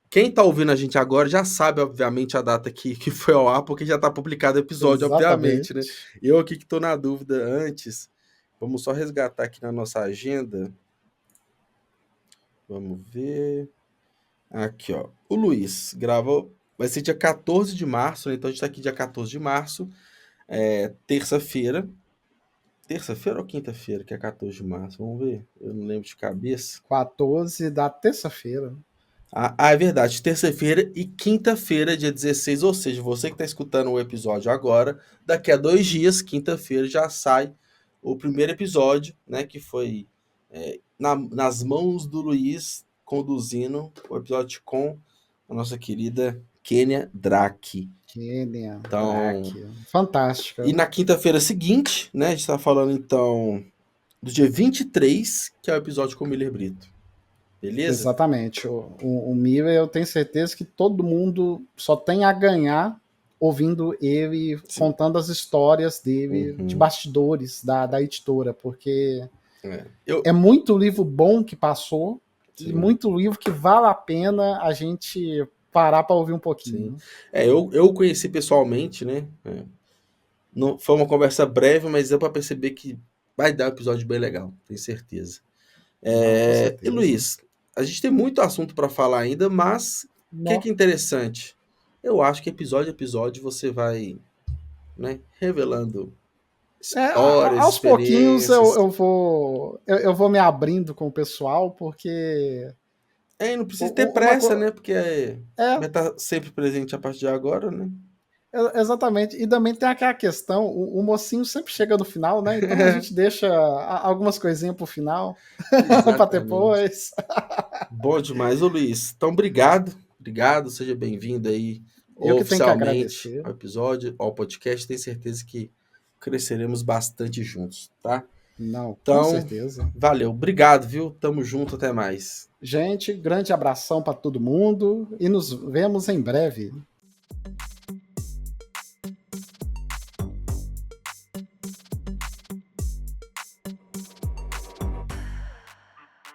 [SPEAKER 2] Quem tá ouvindo a gente agora já sabe, obviamente, a data que foi ao ar, porque já tá publicado o episódio, obviamente, né?
[SPEAKER 3] Exatamente.
[SPEAKER 2] Eu aqui que tô na dúvida antes. Vamos só resgatar aqui na nossa agenda. Vamos ver. Aqui, ó. O Luiz gravou. Vai ser dia 14 de março, né? Então a gente tá aqui dia 14 de março, terça-feira. Terça-feira ou quinta-feira, que é 14 de março? Vamos ver. Eu não lembro de cabeça.
[SPEAKER 3] 14 da terça-feira.
[SPEAKER 2] É verdade. Terça-feira e quinta-feira, dia 16. Ou seja, você que está escutando o episódio agora, daqui a 2 dias, quinta-feira, já sai o primeiro episódio, né? Que foi nas mãos do Luiz, conduzindo o episódio com a nossa querida Kênia Drake.
[SPEAKER 3] Kênia,
[SPEAKER 2] Então,
[SPEAKER 3] Drake. Fantástica.
[SPEAKER 2] e na quinta-feira seguinte, né? A gente está falando então do dia 23, que é o episódio com o Miller Brito. Beleza?
[SPEAKER 3] Exatamente. O Mira, eu tenho certeza que todo mundo só tem a ganhar ouvindo ele
[SPEAKER 2] Sim.
[SPEAKER 3] contando as histórias dele de
[SPEAKER 2] Uhum.
[SPEAKER 3] bastidores da editora, porque
[SPEAKER 2] Eu,
[SPEAKER 3] é muito livro bom que passou e
[SPEAKER 2] sim,
[SPEAKER 3] muito livro que vale a pena a gente parar para ouvir um
[SPEAKER 2] sim.
[SPEAKER 3] pouquinho.
[SPEAKER 2] Eu conheci pessoalmente, né? Não, foi uma conversa breve, mas deu para perceber que vai dar um episódio bem legal, tenho certeza.
[SPEAKER 3] Não, com
[SPEAKER 2] E
[SPEAKER 3] certeza.
[SPEAKER 2] Luiz, a gente tem muito assunto para falar ainda, mas o que
[SPEAKER 3] Não.
[SPEAKER 2] é interessante? Eu acho que episódio a episódio você vai, né, revelando histórias,
[SPEAKER 3] Aos pouquinhos
[SPEAKER 2] experiências.
[SPEAKER 3] eu vou me abrindo com o pessoal, porque
[SPEAKER 2] Não precisa ter
[SPEAKER 3] uma
[SPEAKER 2] pressa,
[SPEAKER 3] coisa.
[SPEAKER 2] né? Porque vai estar sempre presente a partir de agora, né?
[SPEAKER 3] Exatamente. E também tem aquela questão, o mocinho sempre chega no final, né? Então a gente deixa algumas coisinhas pro final, para
[SPEAKER 2] Exatamente.
[SPEAKER 3] depois.
[SPEAKER 2] Bom demais, ô Luiz. Então, obrigado. Obrigado, seja bem-vindo aí
[SPEAKER 3] Eu que tenho que
[SPEAKER 2] oficialmente
[SPEAKER 3] agradecer.
[SPEAKER 2] ao episódio, ao podcast. Tenho certeza que cresceremos bastante juntos, tá?
[SPEAKER 3] Não, com
[SPEAKER 2] Então,
[SPEAKER 3] certeza.
[SPEAKER 2] valeu. Obrigado, viu? Tamo junto, até mais.
[SPEAKER 3] Gente, grande abração para todo mundo e nos vemos em breve.